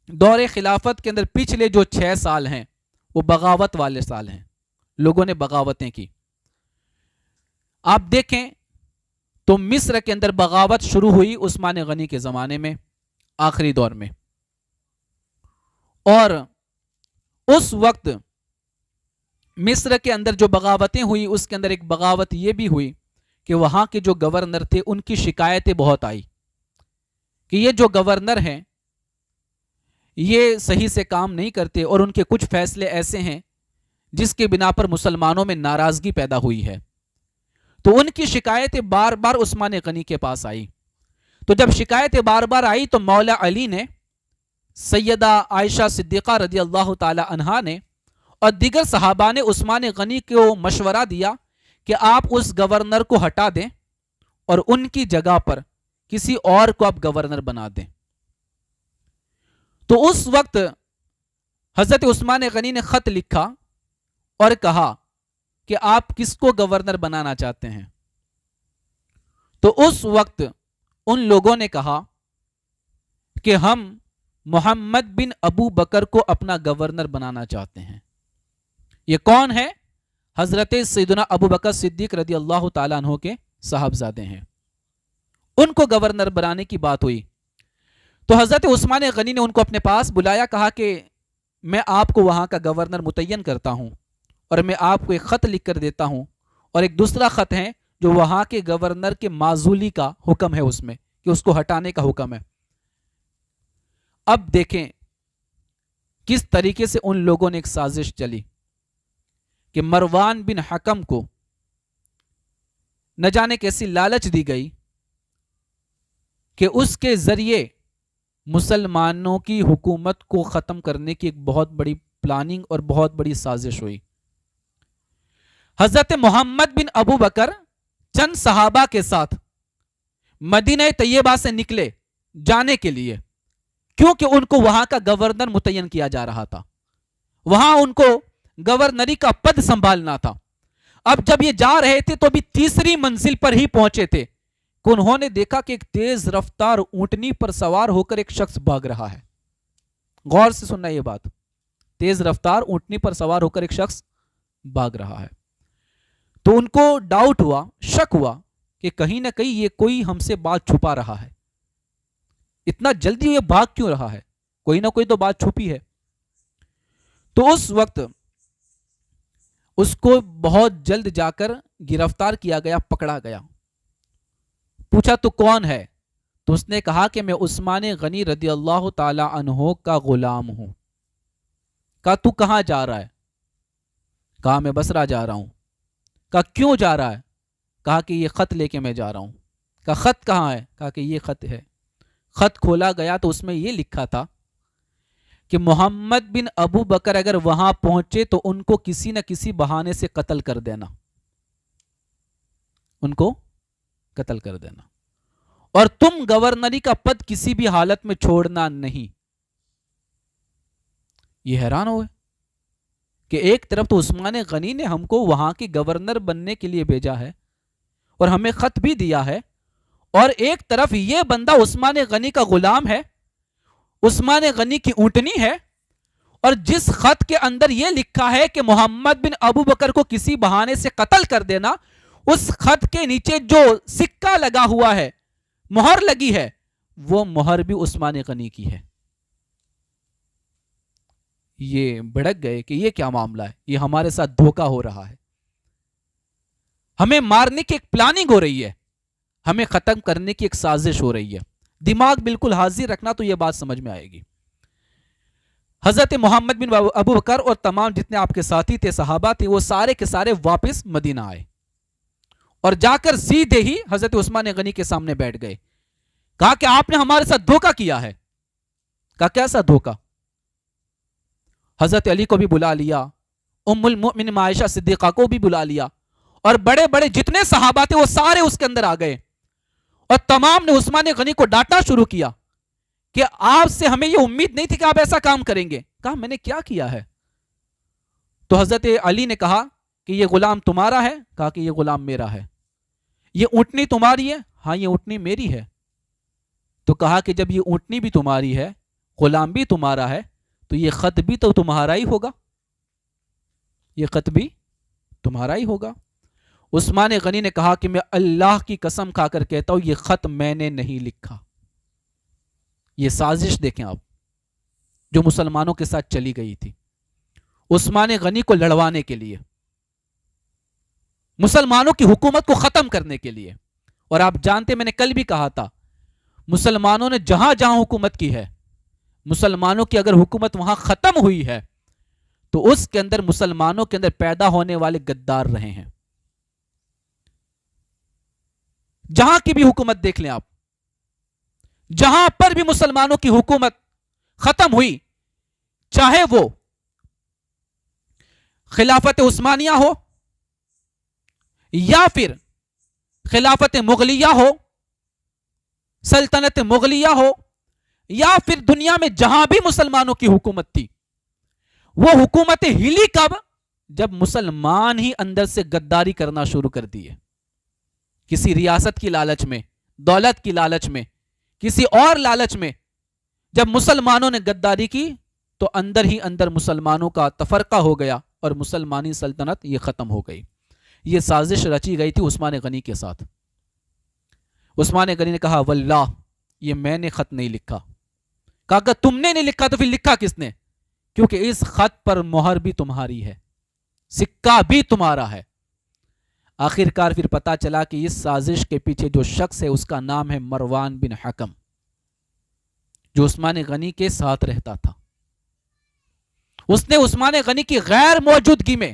دور خلافت کے اندر پچھلے جو 6 سال ہیں وہ بغاوت والے سال ہیں، لوگوں نے بغاوتیں کی۔ آپ دیکھیں تو مصر کے اندر بغاوت شروع ہوئی عثمان غنی کے زمانے میں، آخری دور میں، اور اس وقت مصر کے اندر جو بغاوتیں ہوئی اس کے اندر ایک بغاوت یہ بھی ہوئی کہ وہاں کے جو گورنر تھے ان کی شکایتیں بہت آئی کہ یہ جو گورنر ہیں یہ صحیح سے کام نہیں کرتے، اور ان کے کچھ فیصلے ایسے ہیں جس کے بنا پر مسلمانوں میں ناراضگی پیدا ہوئی ہے۔ تو ان کی شکایتیں بار بار عثمان غنی کے پاس آئی۔ تو جب شکایتیں بار بار آئی تو مولا علی نے، سیدہ عائشہ صدیقہ رضی اللہ تعالی عنہا نے اور دیگر صحابہ نے عثمان غنی کو مشورہ دیا کہ آپ اس گورنر کو ہٹا دیں اور ان کی جگہ پر کسی اور کو آپ گورنر بنا دیں۔ تو اس وقت حضرت عثمان غنی نے خط لکھا اور کہا کہ آپ کس کو گورنر بنانا چاہتے ہیں؟ تو اس وقت ان لوگوں نے کہا کہ ہم محمد بن ابو بکر کو اپنا گورنر بنانا چاہتے ہیں۔ یہ کون ہے؟ حضرت سیدنا ابو بکر صدیق رضی اللہ تعالیٰ عنہ کے صاحبزادے ہیں، ان کو گورنر بنانے کی بات ہوئی۔ تو حضرت عثمان غنی نے ان کو اپنے پاس بلایا، کہا کہ میں آپ کو وہاں کا گورنر متعین کرتا ہوں، اور میں آپ کو ایک خط لکھ کر دیتا ہوں، اور ایک دوسرا خط ہے جو وہاں کے گورنر کے معزولی کا حکم ہے، اس میں کہ اس کو ہٹانے کا حکم ہے۔ اب دیکھیں کس طریقے سے ان لوگوں نے ایک سازش چلی کہ مروان بن حکم کو نہ جانے کیسی لالچ دی گئی کہ اس کے ذریعے مسلمانوں کی حکومت کو ختم کرنے کی ایک بہت بڑی پلاننگ اور بہت بڑی سازش ہوئی۔ حضرت محمد بن ابو بکر چند صحابہ کے ساتھ مدینہ طیبہ سے نکلے جانے کے لیے، کیونکہ ان کو وہاں کا گورنر متعین کیا جا رہا تھا، وہاں ان کو گورنری کا پد سنبھالنا تھا۔ اب جب یہ جا رہے تھے تو ابھی تیسری منزل پر ہی پہنچے تھے کہ انہوں نے دیکھا کہ ایک تیز رفتار اونٹنی پر سوار ہو کر ایک شخص بھاگ رہا ہے۔ غور سے سننا یہ بات، تیز رفتار اونٹنی پر سوار ہو کر ایک شخص بھاگ رہا ہے۔ تو ان کو ڈاؤٹ ہوا، شک ہوا کہ کہیں نہ کہیں یہ کوئی ہم سے بات چھپا رہا ہے، اتنا جلدی یہ بھاگ کیوں رہا ہے، کوئی نہ کوئی تو بات چھپی ہے۔ تو اس وقت اس کو بہت جلد جا کر گرفتار کیا گیا، پکڑا گیا۔ پوچھا تو کون ہے؟ تو اس نے کہا کہ میں عثمان غنی رضی اللہ تعالی عنہ کا غلام ہوں۔ کہا تو کہاں جا رہا ہے؟ کہا میں بصرہ جا رہا ہوں۔ کہا کیوں جا رہا ہے؟ کہا کہ یہ خط لے کے میں جا رہا ہوں. کہا خط کہاں ہے؟ کہا کہ یہ خط ہے. خط کھولا گیا تو اس میں یہ لکھا تھا کہ محمد بن ابو بکر اگر وہاں پہنچے تو ان کو کسی نہ کسی بہانے سے قتل کر دینا، ان کو قتل کر دینا، اور تم گورنری کا پد کسی بھی حالت میں چھوڑنا نہیں. یہ حیران ہوئے کہ ایک طرف تو عثمان غنی نے ہم کو وہاں کے گورنر بننے کے لیے بھیجا ہے اور ہمیں خط بھی دیا ہے، اور ایک طرف یہ بندہ عثمان غنی کا غلام ہے، عثمان غنی کی اونٹنی ہے، اور جس خط کے اندر یہ لکھا ہے کہ محمد بن ابو بکر کو کسی بہانے سے قتل کر دینا، اس خط کے نیچے جو سکہ لگا ہوا ہے، مہر لگی ہے، وہ مہر بھی عثمان غنی کی ہے. یہ بھڑک گئے کہ یہ کیا معاملہ ہے، یہ ہمارے ساتھ دھوکہ ہو رہا ہے، ہمیں مارنے کی ایک پلاننگ ہو رہی ہے، ہمیں ختم کرنے کی ایک سازش ہو رہی ہے. دماغ بالکل حاضر رکھنا تو یہ بات سمجھ میں آئے گی. حضرت محمد بن ابو بکر اور تمام جتنے آپ کے ساتھی تھے، صحابہ تھے، وہ سارے کے سارے واپس مدینہ آئے اور جا کر سیدھے ہی حضرت عثمان غنی کے سامنے بیٹھ گئے. کہا کہ آپ نے ہمارے ساتھ دھوکہ کیا ہے. کہا کیسا دھوکہ؟ حضرت علی کو بھی بلا لیا، ام المؤمنین عائشہ صدیقہ کو بھی بلا لیا، اور بڑے بڑے جتنے صحابہ تھے وہ سارے اس کے اندر آ گئے، اور تمام نے عثمان غنی کو ڈانٹنا شروع کیا کہ آپ سے ہمیں یہ امید نہیں تھی کہ آپ ایسا کام کریں گے. کہا میں نے کیا کیا ہے؟ تو حضرت علی نے کہا کہ یہ غلام تمہارا ہے؟ کہا کہ یہ غلام میرا ہے. یہ اونٹنی تمہاری ہے؟ ہاں یہ اونٹنی میری ہے. تو کہا کہ جب یہ اونٹنی بھی تمہاری ہے، غلام بھی تمہارا ہے، تو یہ خط بھی تو تمہارا ہی ہوگا، یہ خط بھی تمہارا ہی ہوگا. عثمان غنی نے کہا کہ میں اللہ کی قسم کھا کر کہتا ہوں یہ خط میں نے نہیں لکھا. یہ سازش دیکھیں آپ جو مسلمانوں کے ساتھ چلی گئی تھی عثمان غنی کو لڑوانے کے لیے، مسلمانوں کی حکومت کو ختم کرنے کے لیے. اور آپ جانتے میں نے کل بھی کہا تھا، مسلمانوں نے جہاں جہاں حکومت کی ہے، مسلمانوں کی اگر حکومت وہاں ختم ہوئی ہے تو اس کے اندر مسلمانوں کے اندر پیدا ہونے والے غدار رہے ہیں. جہاں کی بھی حکومت دیکھ لیں آپ، جہاں پر بھی مسلمانوں کی حکومت ختم ہوئی، چاہے وہ خلافت عثمانیہ ہو یا پھر خلافت مغلیہ ہو، سلطنت مغلیہ ہو، یا پھر دنیا میں جہاں بھی مسلمانوں کی حکومت تھی، وہ حکومت ہلی کب؟ جب مسلمان ہی اندر سے غداری کرنا شروع کر دیے. کسی ریاست کی لالچ میں، دولت کی لالچ میں، کسی اور لالچ میں جب مسلمانوں نے غداری کی تو اندر ہی اندر مسلمانوں کا تفرقہ ہو گیا اور مسلمانی سلطنت یہ ختم ہو گئی. یہ سازش رچی گئی تھی عثمان غنی کے ساتھ. عثمان غنی نے کہا واللہ یہ میں نے خط نہیں لکھا. کہا کہ تم نے نہیں لکھا تو پھر لکھا کس نے؟ کیونکہ اس خط پر مہر بھی تمہاری ہے، سکہ بھی تمہارا ہے. آخر کار پھر پتا چلا کہ اس سازش کے پیچھے جو شخص ہے اس کا نام ہے مروان بن حکم، جو عثمان غنی کے ساتھ رہتا تھا. اس نے عثمان غنی کی غیر موجودگی میں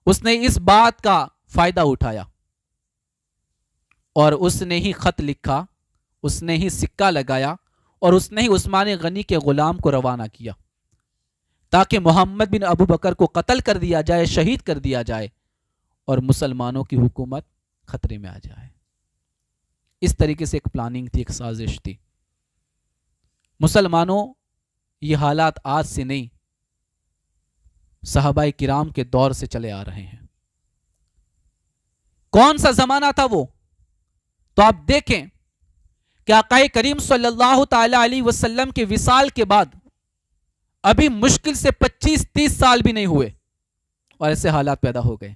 اس نے اس بات کا فائدہ اٹھایا اور اس نے ہی خط لکھا، اس نے ہی سکہ لگایا اور اس نے ہی عثمان غنی کے غلام کو روانہ کیا تاکہ محمد بن ابو بکر کو قتل کر دیا جائے، شہید کر دیا جائے اور مسلمانوں کی حکومت خطرے میں آ جائے. اس طریقے سے ایک پلاننگ تھی، ایک سازش تھی. مسلمانوں یہ حالات آج سے نہیں، صحابہ کرام کے دور سے چلے آ رہے ہیں. کون سا زمانہ تھا وہ؟ تو آپ دیکھیں کہ آقا کریم صلی اللہ تعالی علیہ وسلم کے وصال کے بعد ابھی مشکل سے 25-30 سال بھی نہیں ہوئے اور ایسے حالات پیدا ہو گئے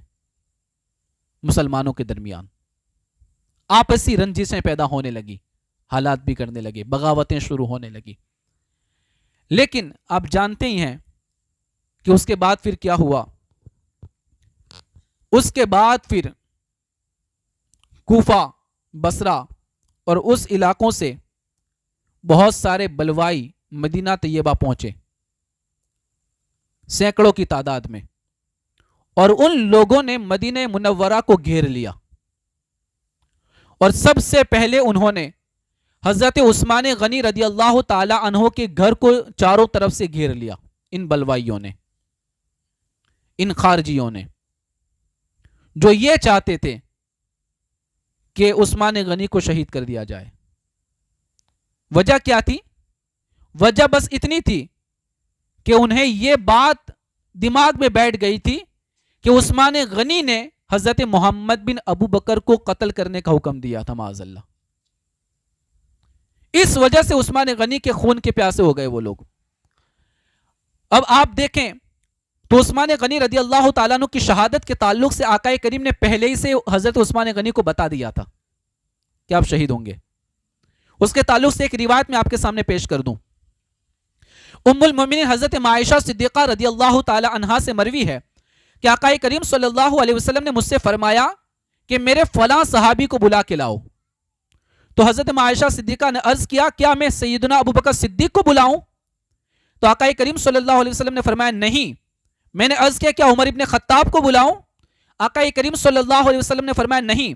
مسلمانوں کے درمیان. آپسی رنجشیں پیدا ہونے لگی، حالات بگڑنے لگے، بغاوتیں شروع ہونے لگی. لیکن آپ جانتے ہی ہیں کہ اس کے بعد پھر کیا ہوا. اس کے بعد پھر کوفہ، بصرہ اور اس علاقوں سے بہت سارے بلوائی مدینہ طیبہ پہنچے سینکڑوں کی تعداد میں، اور ان لوگوں نے مدینہ منورہ کو گھیر لیا. اور سب سے پہلے انہوں نے حضرت عثمان غنی رضی اللہ تعالی عنہ کے گھر کو چاروں طرف سے گھیر لیا، ان بلوائیوں نے، ان خارجیوں نے، جو یہ چاہتے تھے کہ عثمان غنی کو شہید کر دیا جائے۔ وجہ کیا تھی؟ وجہ بس اتنی تھی کہ انہیں یہ بات دماغ میں بیٹھ گئی تھی کہ عثمان غنی نے حضرت محمد بن ابو بکر کو قتل کرنے کا حکم دیا تھا، معاذ اللہ۔ اس وجہ سے عثمان غنی کے خون کے پیاسے ہو گئے وہ لوگ۔ اب آپ دیکھیں تو عثمان غنی رضی اللہ تعالیٰ عنہ کی شہادت کے تعلق سے آقا کریم نے پہلے ہی سے حضرت عثمان غنی کو بتا دیا تھا کہ آپ شہید ہوں گے۔ اس کے تعلق سے ایک روایت میں آپ کے سامنے پیش کر دوں۔ ام المومنین حضرت عائشہ صدیقہ رضی اللہ تعالی عنہا سے مروی ہے کہ آقا کریم صلی اللہ علیہ وسلم نے مجھ سے فرمایا کہ میرے فلاں صحابی کو بلا کے لاؤ۔ تو حضرت عائشہ صدیقہ نے عرض کیا کیا میں سیدنا ابو بکر صدیق کو بلاؤں؟ تو آقا کریم صلی اللہ علیہ وسلم نے فرمایا نہیں۔ میں نے عرض کیا عمر ابن خطاب کو بلاؤں؟ آقا کریم صلی اللہ علیہ وسلم نے فرمایا نہیں۔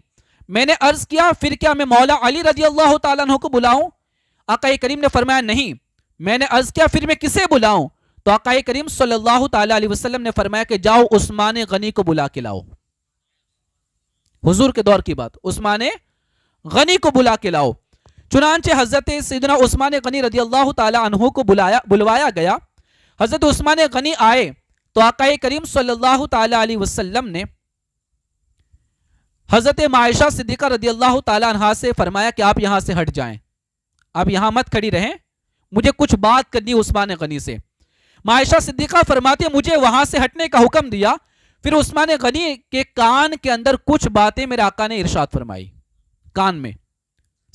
میں نے عرض کیا پھر کیا میں مولا علی رضی اللہ تعالیٰ عنہ کو بلاؤں؟ آقا کریم نے فرمایا نہیں۔ میں نے عرض کیا پھر میں کسے بلاؤں؟ تو آقا کریم صلی اللہ تعالیٰ علیہ وسلم نے فرمایا کہ جاؤ عثمان غنی کو بلا کے لاؤ۔ حضور کے دور کی بات، عثمان غنی کو بلا کے لاؤ۔ چنانچہ حضرت سیدنا عثمان غنی رضی اللہ تعالیٰ عنہ کو بلوایا گیا۔ حضرت عثمان غنی آئے تو آقا کریم صلی اللہ تعالیٰ علیہ وسلم نے حضرت عائشہ صدیقہ رضی اللہ تعالیٰ عنہا سے فرمایا کہ آپ یہاں سے ہٹ جائیں، آپ یہاں مت کھڑی رہیں، مجھے کچھ بات کرنی عثمان غنی سے۔ عائشہ صدیقہ فرماتے مجھے وہاں سے ہٹنے کا حکم دیا، پھر عثمان غنی کے کان کے اندر کچھ باتیں میرے آقا نے ارشاد فرمائی، کان میں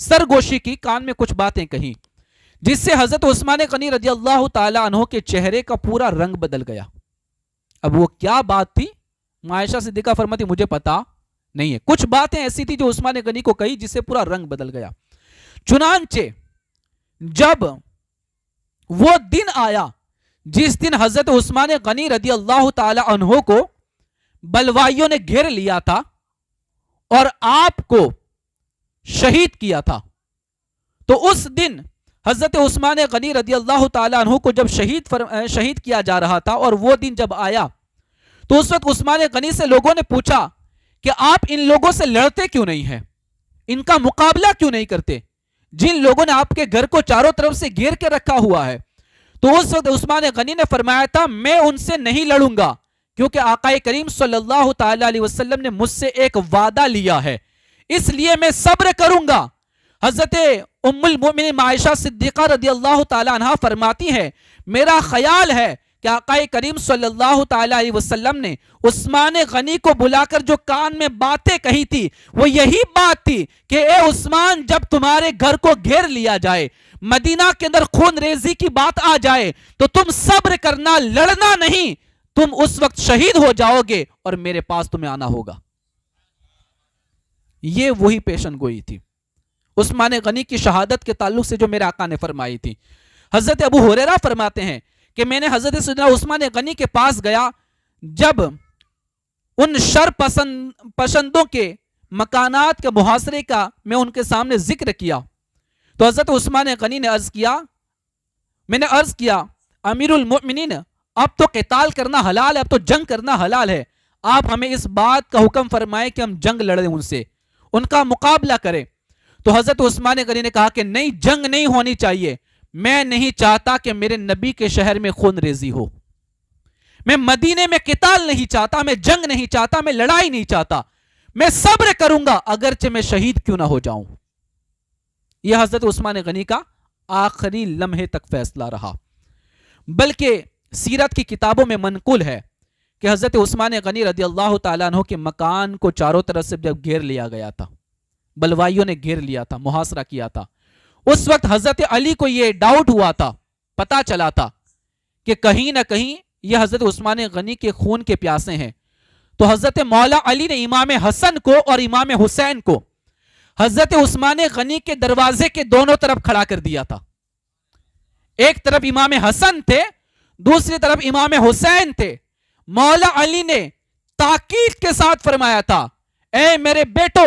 سرگوشی کی، کان میں کچھ باتیں کہیں، جس سے حضرت عثمان غنی رضی اللہ تعالیٰ عنہ کے چہرے کا پورا رنگ بدل گیا۔ اب وہ کیا بات تھی؟ عائشہ صدیقہ فرماتی مجھے پتا نہیں ہے، کچھ باتیں ایسی تھی جو عثمان غنی کو کہی جس سے پورا رنگ بدل گیا۔ چنانچہ جب وہ دن آیا جس دن حضرت عثمان غنی رضی اللہ تعالی عنہ کو بلوائیوں نے گھیر لیا تھا اور آپ کو شہید کیا تھا، تو اس دن حضرت عثمان غنی رضی اللہ تعالی عنہ کو جب شہید کیا جا رہا تھا اور وہ دن جب آیا تو اس وقت عثمان غنی سے لوگوں نے پوچھا کہ آپ ان لوگوں سے لڑتے کیوں نہیں ہیں، ان کا مقابلہ کیوں نہیں کرتے جن لوگوں نے آپ کے گھر کو چاروں طرف سے گھیر کے رکھا ہوا ہے؟ تو اس وقت عثمان غنی نے فرمایا تھا میں ان سے نہیں لڑوں گا، کیونکہ آقا کریم صلی اللہ تعالی علیہ وسلم نے مجھ سے ایک وعدہ لیا ہے، اس لیے میں صبر کروں گا۔ حضرت ام المؤمنین عائشہ صدیقہ رضی اللہ تعالی عنہ فرماتی ہے میرا خیال ہے کہ آقا کریم صلی اللہ تعالی علیہ وسلم نے عثمان غنی کو بلا کر جو کان میں باتیں کہی تھی وہ یہی بات تھی کہ اے عثمان، جب تمہارے گھر کو گھیر لیا جائے، مدینہ کے اندر خون ریزی کی بات آ جائے تو تم صبر کرنا، لڑنا نہیں، تم اس وقت شہید ہو جاؤ گے اور میرے پاس تمہیں آنا ہوگا۔ یہ وہی پیشن گوئی تھی عثمان غنی کی شہادت کے تعلق سے جو میرے آقا نے فرمائی تھی۔ حضرت ابو ہریرہ فرماتے ہیں کہ میں نے حضرت سیدنا عثمان غنی کے پاس گیا جب ان شر پسندوں کے مکانات کے محاصرے کا میں ان کے سامنے ذکر کیا تو حضرت عثمان غنی نے میں نے عرض کیا امیر المؤمنین، اب تو قتال کرنا حلال ہے، اب تو جنگ کرنا حلال ہے، آپ ہمیں اس بات کا حکم فرمائیں کہ ہم جنگ لڑیں، ان سے ان کا مقابلہ کریں۔ تو حضرت عثمان غنی نے کہا کہ نہیں، جنگ نہیں ہونی چاہیے، میں نہیں چاہتا کہ میرے نبی کے شہر میں خون ریزی ہو، میں مدینے میں قتال نہیں چاہتا، میں جنگ نہیں چاہتا، میں لڑائی نہیں چاہتا، میں صبر کروں گا اگرچہ میں شہید کیوں نہ ہو جاؤں۔ یہ حضرت عثمان غنی کا آخری لمحے تک فیصلہ رہا، بلکہ سیرت کی کتابوں میں منقول ہے کہ حضرت عثمان غنی رضی اللہ تعالیٰ عنہ کے مکان کو چاروں طرف سے جب گھیر لیا گیا تھا، بلوائیوں نے گھیر لیا تھا، محاصرہ کیا تھا، اس وقت حضرت علی کو یہ ڈاؤٹ ہوا تھا، پتا چلا تھا کہ کہیں نہ کہیں یہ حضرت عثمان غنی کے خون کے پیاسے ہیں، تو حضرت مولا علی نے امام حسن کو اور امام حسین کو حضرت عثمان غنی کے دروازے کے دونوں طرف کھڑا کر دیا تھا۔ ایک طرف امام حسن تھے، دوسری طرف امام حسین تھے۔ مولا علی نے تاکید کے ساتھ فرمایا تھا اے میرے بیٹو،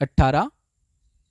18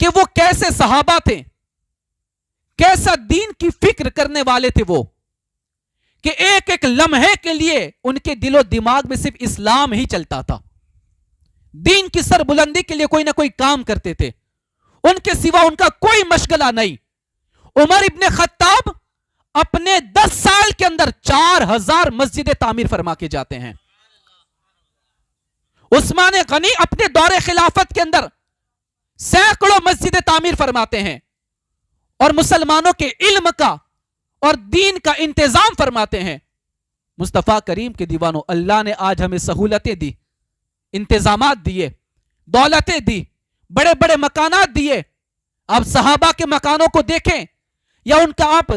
کہ وہ کیسے صحابہ تھے, کیسا دین کی فکر کرنے والے تھے وہ, کہ ایک ایک لمحے کے لیے ان کے دل و دماغ میں صرف اسلام ہی چلتا تھا. دین کی سربلندی کے لیے کوئی نہ کوئی کام کرتے تھے, ان کے سوا ان کا کوئی مشغلہ نہیں. عمر ابن خطاب اپنے 10 سال کے اندر 4000 مسجدیں تعمیر فرما کے جاتے ہیں. عثمان غنی اپنے دور خلافت کے اندر سینکڑوں مسجدیں تعمیر فرماتے ہیں اور مسلمانوں کے علم کا اور دین کا انتظام فرماتے ہیں. مصطفیٰ کریم کے دیوانوں, اللہ نے آج ہمیں سہولتیں دی, انتظامات دیے, دولتیں دی, بڑے بڑے مکانات دیے. آپ صحابہ کے مکانوں کو دیکھیں یا ان کا آپ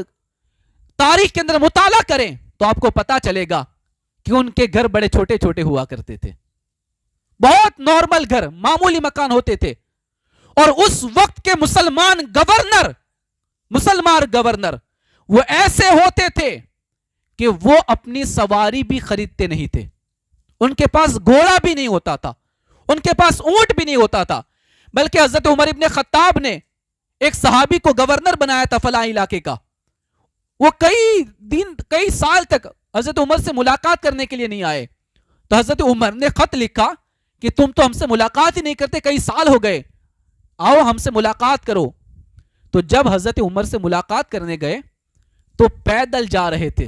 تاریخ کے اندر مطالعہ کریں تو آپ کو پتا چلے گا کہ ان کے گھر بڑے چھوٹے چھوٹے ہوا کرتے تھے, بہت نارمل گھر, معمولی مکان ہوتے تھے. اور اس وقت کے مسلمان گورنر وہ ایسے ہوتے تھے کہ وہ اپنی سواری بھی خریدتے نہیں تھے. ان کے پاس گھوڑا بھی نہیں ہوتا تھا, ان کے پاس اونٹ بھی نہیں ہوتا تھا, بلکہ حضرت عمر ابن خطاب نے ایک صحابی کو گورنر بنایا تھا فلاں علاقے کا. وہ کئی سال تک حضرت عمر سے ملاقات کرنے کے لیے نہیں آئے. تو حضرت عمر نے خط لکھا کہ تم تو ہم سے ملاقات ہی نہیں کرتے, کئی سال ہو گئے, آؤ ہم سے ملاقات کرو. تو جب حضرت عمر سے ملاقات کرنے گئے تو پیدل جا رہے تھے,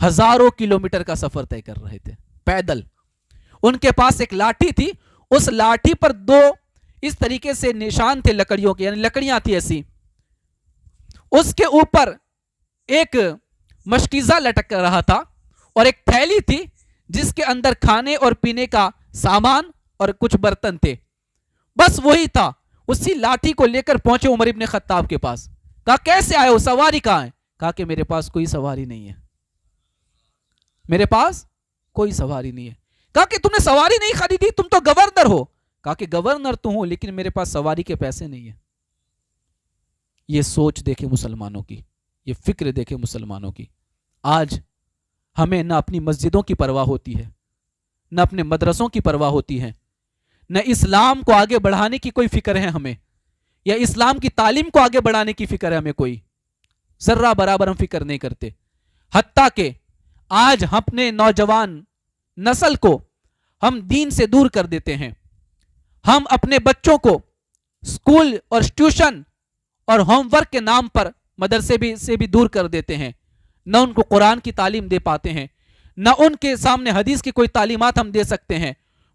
ہزاروں کلومیٹر کا سفر طے کر رہے تھے پیدل. ان کے پاس ایک لاٹھی تھی, اس لاٹھی پر 2 اس طریقے سے نشان تھے لکڑیوں کے, یعنی لکڑیاں تھی ایسی. اس کے اوپر ایک مشکیزہ لٹک رہا تھا اور ایک تھیلی تھی جس کے اندر کھانے اور پینے کا سامان اور کچھ برتن تھے. بس وہی تھا. اسی لاٹھی کو لے کر پہنچے عمر ابن خطاب کے پاس. کہا کیسے آئے ہو, سواری کہاں ہے؟ کہا کہ میرے پاس کوئی سواری نہیں ہے, میرے پاس کوئی سواری نہیں ہے. کہا کہ تم نے سواری نہیں خریدی, تم تو گورنر ہو. کہا کہ گورنر تو ہوں لیکن میرے پاس سواری کے پیسے نہیں ہیں. یہ سوچ دیکھیں مسلمانوں کی, یہ فکر دیکھیں مسلمانوں کی. آج ہمیں نہ اپنی مسجدوں کی پرواہ ہوتی ہے, نہ اپنے مدرسوں کی پرواہ ہوتی ہے, نہ اسلام کو آگے بڑھانے کی کوئی فکر ہے ہمیں, یا اسلام کی تعلیم کو آگے بڑھانے کی فکر ہے ہمیں کوئی. ذرہ برابر ہم فکر نہیں کرتے. حتیٰ کہ آج ہم اپنے نوجوان نسل کو ہم دین سے دور کر دیتے ہیں. ہم اپنے بچوں کو اسکول اور ٹیوشن اور ہوم ورک کے نام پر مدرسے سے بھی دور کر دیتے ہیں. نہ ان کو قرآن کی تعلیم دے پاتے ہیں, نہ ان کے سامنے حدیث کی کوئی تعلیمات ہم دے سکتے ہیں.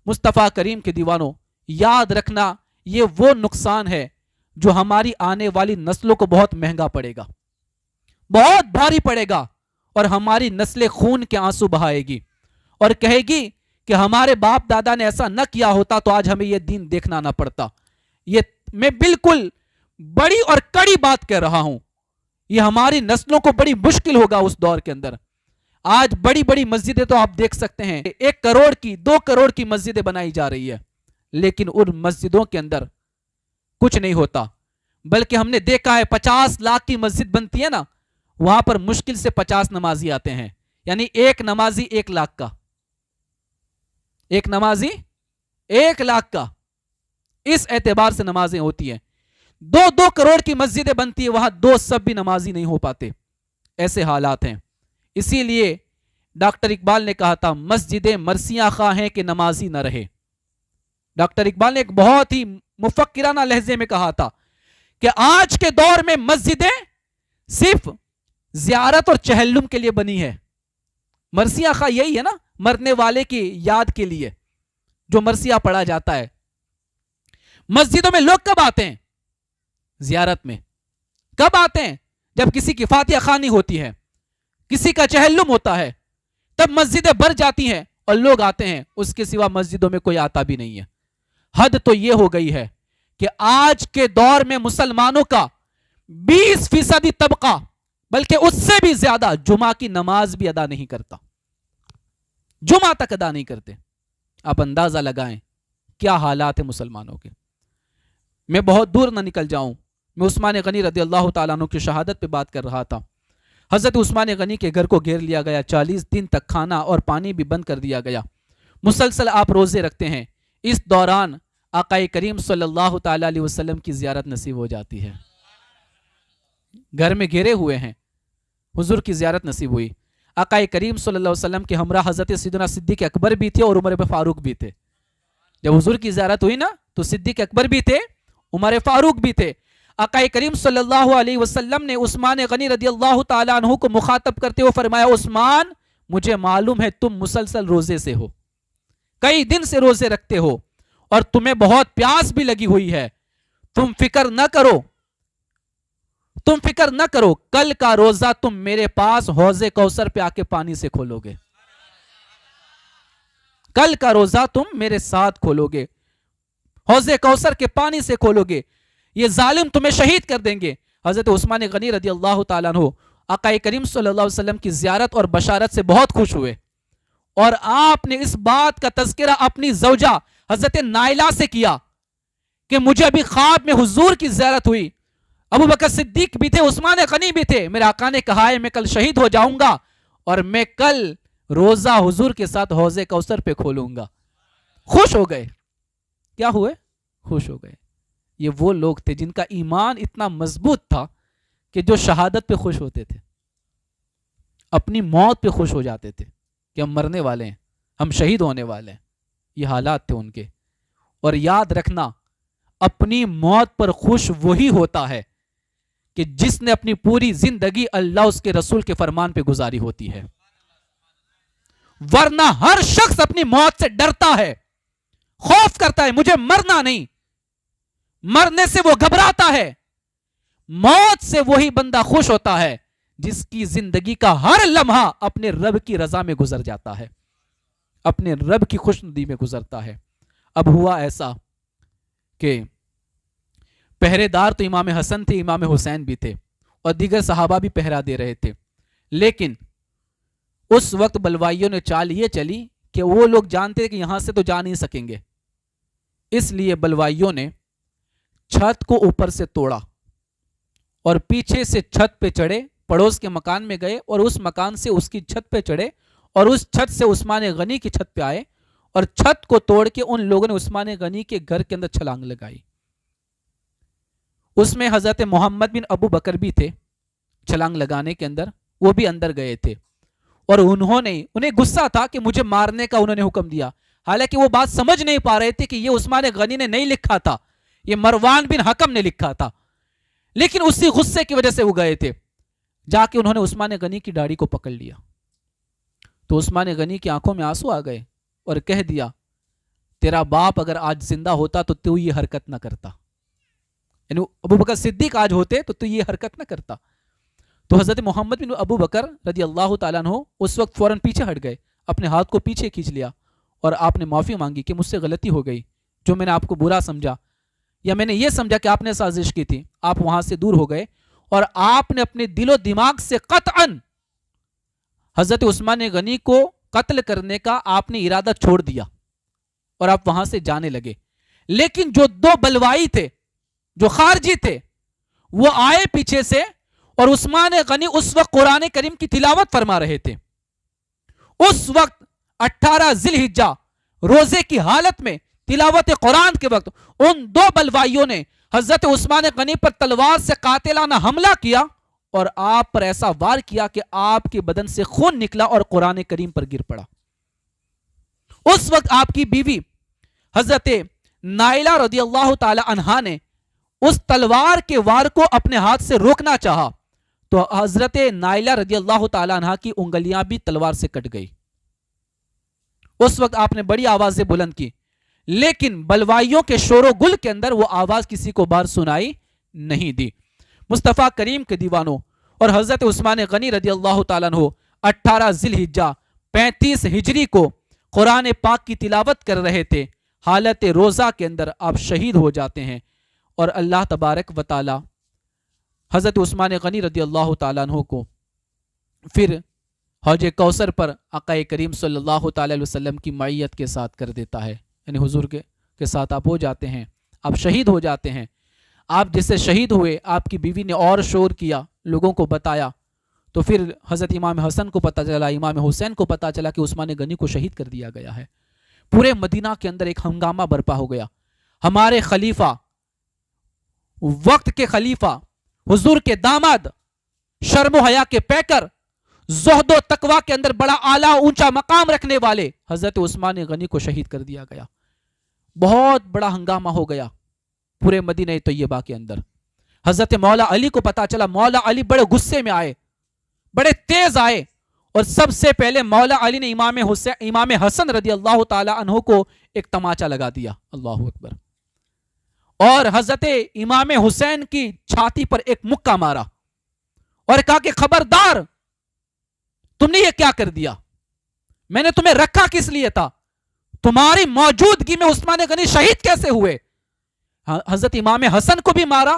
مصطفیٰ کریم کے دیوانوں, یاد رکھنا یہ وہ نقصان ہے جو ہماری آنے والی نسلوں کو بہت مہنگا پڑے گا, بہت بھاری پڑے گا. اور ہماری نسل خون کے آنسو بہائے گی اور کہے گی کہ ہمارے باپ دادا نے ایسا نہ کیا ہوتا تو آج ہمیں یہ دین دیکھنا نہ پڑتا. یہ میں بالکل بڑی اور کڑی بات کہہ رہا ہوں. یہ ہماری نسلوں کو بڑی مشکل ہوگا اس دور کے اندر. آج بڑی بڑی مسجدیں تو آپ دیکھ سکتے ہیں, 1 کروڑ کی 2 کروڑ کی مسجدیں بنائی جا رہی ہے, لیکن ان مسجدوں کے اندر کچھ نہیں ہوتا. بلکہ ہم نے دیکھا ہے 50 لاکھ کی مسجد بنتی ہے نا, وہاں پر مشکل سے 50 نمازی آتے ہیں. یعنی ایک نمازی 1 لاکھ کا, ایک نمازی 1 لاکھ کا, اس اعتبار سے نمازیں ہوتی ہیں. 2 کروڑ کی مسجدیں بنتی ہیں, وہاں 2 سب بھی نمازی نہیں ہو پاتے. ایسے حالات ہیں. اسی لیے ڈاکٹر اقبال نے کہا تھا مسجدیں مرثیاں خواہ ہیں کہ نمازی نہ رہے. ڈاکٹر اقبال نے ایک بہت ہی مفکرانہ لہجے میں کہا تھا کہ آج کے دور میں مسجدیں صرف زیارت اور چہلم کے لیے بنی ہے. مرثیہ خواہ یہی ہے نا, مرنے والے کی یاد کے لیے جو مرثیہ پڑھا جاتا ہے. مسجدوں میں لوگ کب آتے ہیں؟ زیارت میں. کب آتے ہیں؟ جب کسی کی فاتحہ خوانی ہوتی ہے, کسی کا چہلم ہوتا ہے, تب مسجدیں بھر جاتی ہیں اور لوگ آتے ہیں. اس کے سوا مسجدوں میں کوئی آتا بھی نہیں ہے. حد تو یہ ہو گئی ہے کہ آج کے دور میں مسلمانوں کا 20% طبقہ, بلکہ اس سے بھی زیادہ, جمعہ کی نماز بھی ادا نہیں کرتا, جمعہ تک ادا نہیں کرتے. آپ اندازہ لگائیں کیا حالات ہیں مسلمانوں کے. میں بہت دور نہ نکل جاؤں, میں عثمان غنی رضی اللہ تعالیٰ عنہ کی شہادت پہ بات کر رہا تھا. حضرت عثمان غنی کے گھر کو گھیر لیا گیا, 40 دن تک کھانا اور پانی بھی بند کر دیا گیا. مسلسل آپ روزے رکھتے ہیں. اس دوران آقا کریم صلی اللہ تعالی علیہ وسلم کی زیارت نصیب ہو جاتی ہے. گھر میں گھیرے ہوئے ہیں, حضور کی زیارت نصیب ہوئی. آقا کریم صلی اللہ علیہ وسلم کے ہمراہ حضرت سیدنا صدیق اکبر بھی تھے اور عمر فاروق بھی تھے. جب حضور کی زیارت ہوئی نا تو صدیق اکبر بھی تھے, عمر فاروق بھی تھے. آقا کریم صلی اللہ علیہ وسلم نے عثمان غنی رضی اللہ تعالیٰ عنہ کو مخاطب کرتے ہوئے فرمایا, عثمان مجھے معلوم ہے تم مسلسل روزے سے ہو, کئی دن سے روزے رکھتے ہو اور تمہیں بہت پیاس بھی لگی ہوئی ہے. تم فکر نہ کرو, تم فکر نہ کرو, کل کا روزہ تم میرے پاس حوض کوثر پہ آ کے پانی سے کھولو گے. کل کا روزہ تم میرے ساتھ کھولو گے, حوض کوثر کے پانی سے کھولو گے. یہ ظالم تمہیں شہید کر دیں گے. حضرت عثمان غنی رضی اللہ تعالیٰ عنہ آقا کریم صلی اللہ علیہ وسلم کی زیارت اور بشارت سے بہت خوش ہوئے, اور آپ نے اس بات کا تذکرہ اپنی زوجہ حضرت نائلہ سے کیا کہ مجھے ابھی خواب میں حضور کی زیارت ہوئی, ابو بکر صدیق بھی تھے, عثمان غنی بھی تھے, میرے آقا نے کہا ہے میں کل شہید ہو جاؤں گا اور میں کل روزہ حضور کے ساتھ حوض کوثر پہ کھولوں گا. خوش ہو گئے. کیا ہوئے؟ خوش ہو گئے. یہ وہ لوگ تھے جن کا ایمان اتنا مضبوط تھا کہ جو شہادت پہ خوش ہوتے تھے, اپنی موت پہ خوش ہو جاتے تھے کہ ہم مرنے والے ہیں, ہم شہید ہونے والے ہیں. یہ حالات تھے ان کے. اور یاد رکھنا, اپنی موت پر خوش وہی ہوتا ہے کہ جس نے اپنی پوری زندگی اللہ اس کے رسول کے فرمان پہ گزاری ہوتی ہے. ورنہ ہر شخص اپنی موت سے ڈرتا ہے, خوف کرتا ہے, مجھے مرنا نہیں. مرنے سے وہ گھبراتا ہے. موت سے وہی بندہ خوش ہوتا ہے جس کی زندگی کا ہر لمحہ اپنے رب کی رضا میں گزر جاتا ہے, اپنے رب کی خوشنودی میں گزرتا ہے. اب ہوا ایسا کہ پہرے دار تو امام حسن تھے, امام حسین بھی تھے, اور دیگر صحابہ بھی پہرا دے رہے تھے. لیکن اس وقت بلوائیوں نے چال یہ چلی کہ وہ لوگ جانتے کہ یہاں سے تو جا نہیں سکیں گے, اس لیے بلوائیوں نے چھت کو اوپر سے توڑا اور پیچھے سے چھت پہ چڑھے, پڑوس کے مکان میں گئے اور اس مکان سے اس کی چھت پہ چڑھے اور اس چھت سے عثمان غنی کی چھت پہ آئے اور چھت کو توڑ کے ان لوگوں نے عثمان غنی کے گھر کے اندر چھلانگ لگائی. اس میں حضرت محمد بن ابو بکر بھی تھے چھلانگ لگانے کے اندر, وہ بھی اندر گئے تھے. اور انہیں غصہ تھا کہ مجھے مارنے کا انہوں نے حکم دیا, حالانکہ وہ بات سمجھ نہیں پا رہے تھے کہ یہ عثمان غنی نے نہیں لکھا تھا, یہ مروان بن حکم نے لکھا تھا. لیکن اسی غصے کی وجہ سے وہ گئے تھے. جا کے انہوں نے عثمان غنی کی داڑھی کو پکڑ لیا تو عثمان غنی کی آنکھوں میں آنسو آ گئے اور کہہ دیا, تیرا باپ اگر آج زندہ ہوتا تو یہ حرکت نہ کرتا, یعنی ابو بکر صدیق آج ہوتے تو یہ حرکت نہ کرتا. تو حضرت محمد بن ابو بکر رضی اللہ تعالیٰ عنہ اس وقت فوراً پیچھے ہٹ گئے, اپنے ہاتھ کو پیچھے کھینچ لیا اور آپ نے معافی مانگی کہ مجھ سے غلطی ہو گئی, جو میں نے آپ کو برا سمجھا یا میں نے یہ سمجھا کہ آپ نے سازش کی تھی. آپ وہاں سے دور ہو گئے اور آپ نے اپنے دل و دماغ سے قطعاً حضرت عثمان غنی کو قتل کرنے کا آپ نے ارادہ چھوڑ دیا اور آپ وہاں سے جانے لگے. لیکن جو دو بلوائی تھے, جو خارجی تھے, وہ آئے پیچھے سے اور عثمان غنی اس وقت قرآن کریم کی تلاوت فرما رہے تھے. اس وقت 18 ذی الحجہ روزے کی حالت میں تلاوت قرآن کے وقت ان دو بلوائیوں نے حضرت عثمان غنی پر تلوار سے قاتلانہ حملہ کیا اور آپ پر ایسا وار کیا کہ آپ کے بدن سے خون نکلا اور قرآن کریم پر گر پڑا. اس وقت آپ کی بیوی حضرت نائلہ رضی اللہ تعالی عنہا نے اس تلوار کے وار کو اپنے ہاتھ سے روکنا چاہا تو حضرت نائلہ رضی اللہ تعالی عنہا کی انگلیاں بھی تلوار سے کٹ گئی. اس وقت آپ نے بڑی آواز سے بلند کی, لیکن بلوائیوں کے شور و گل کے اندر وہ آواز کسی کو بار سنائی نہیں دی. مصطفیٰ کریم کے دیوانوں, اور حضرت عثمان غنی رضی اللہ تعالیٰ عنہ 18 ذی الحجہ 35 ہجری کو قرآن پاک کی تلاوت کر رہے تھے. حالت روزہ کے اندر آپ شہید ہو جاتے ہیں اور اللہ تبارک و تعالی حضرت عثمان غنی رضی اللہ تعالیٰ عنہ کو پھر حوض کوثر پر آقا کریم صلی اللہ تعالی علیہ وسلم کی معیت کے ساتھ کر دیتا ہے, یعنی حضور کے ساتھ آپ ہو جاتے ہیں, آپ شہید ہو جاتے ہیں. آپ جس سے شہید ہوئے آپ کی بیوی نے اور شور کیا, لوگوں کو بتایا, تو پھر حضرت امام حسن کو پتہ چلا, امام حسین کو پتہ چلا کہ عثمان غنی کو شہید کر دیا گیا ہے. پورے مدینہ کے اندر ایک ہنگامہ برپا ہو گیا. ہمارے خلیفہ، وقت کے خلیفہ، حضور کے داماد، شرم و حیا کے پیکر، زہد و تقوی کے اندر بڑا اعلیٰ اونچا مقام رکھنے والے حضرت عثمان غنی کو شہید کر دیا گیا. بہت بڑا ہنگامہ ہو گیا پورے مدینہ طیبہ کے اندر. حضرت مولا علی کو پتا چلا. مولا علی بڑے غصے میں آئے، بڑے تیز آئے، اور سب سے پہلے مولا علی نے امام حسن رضی اللہ تعالی عنہ کو ایک تماچا لگا دیا. اللہ اکبر. اور حضرت امام حسین کی چھاتی پر ایک مکہ مارا اور کہا کہ خبردار، تم نے یہ کیا کر دیا؟ میں نے تمہیں رکھا کس لیے تھا؟ تمہاری موجودگی میں عثمان غنی شہید کیسے ہوئے؟ حضرت امام حسن کو بھی مارا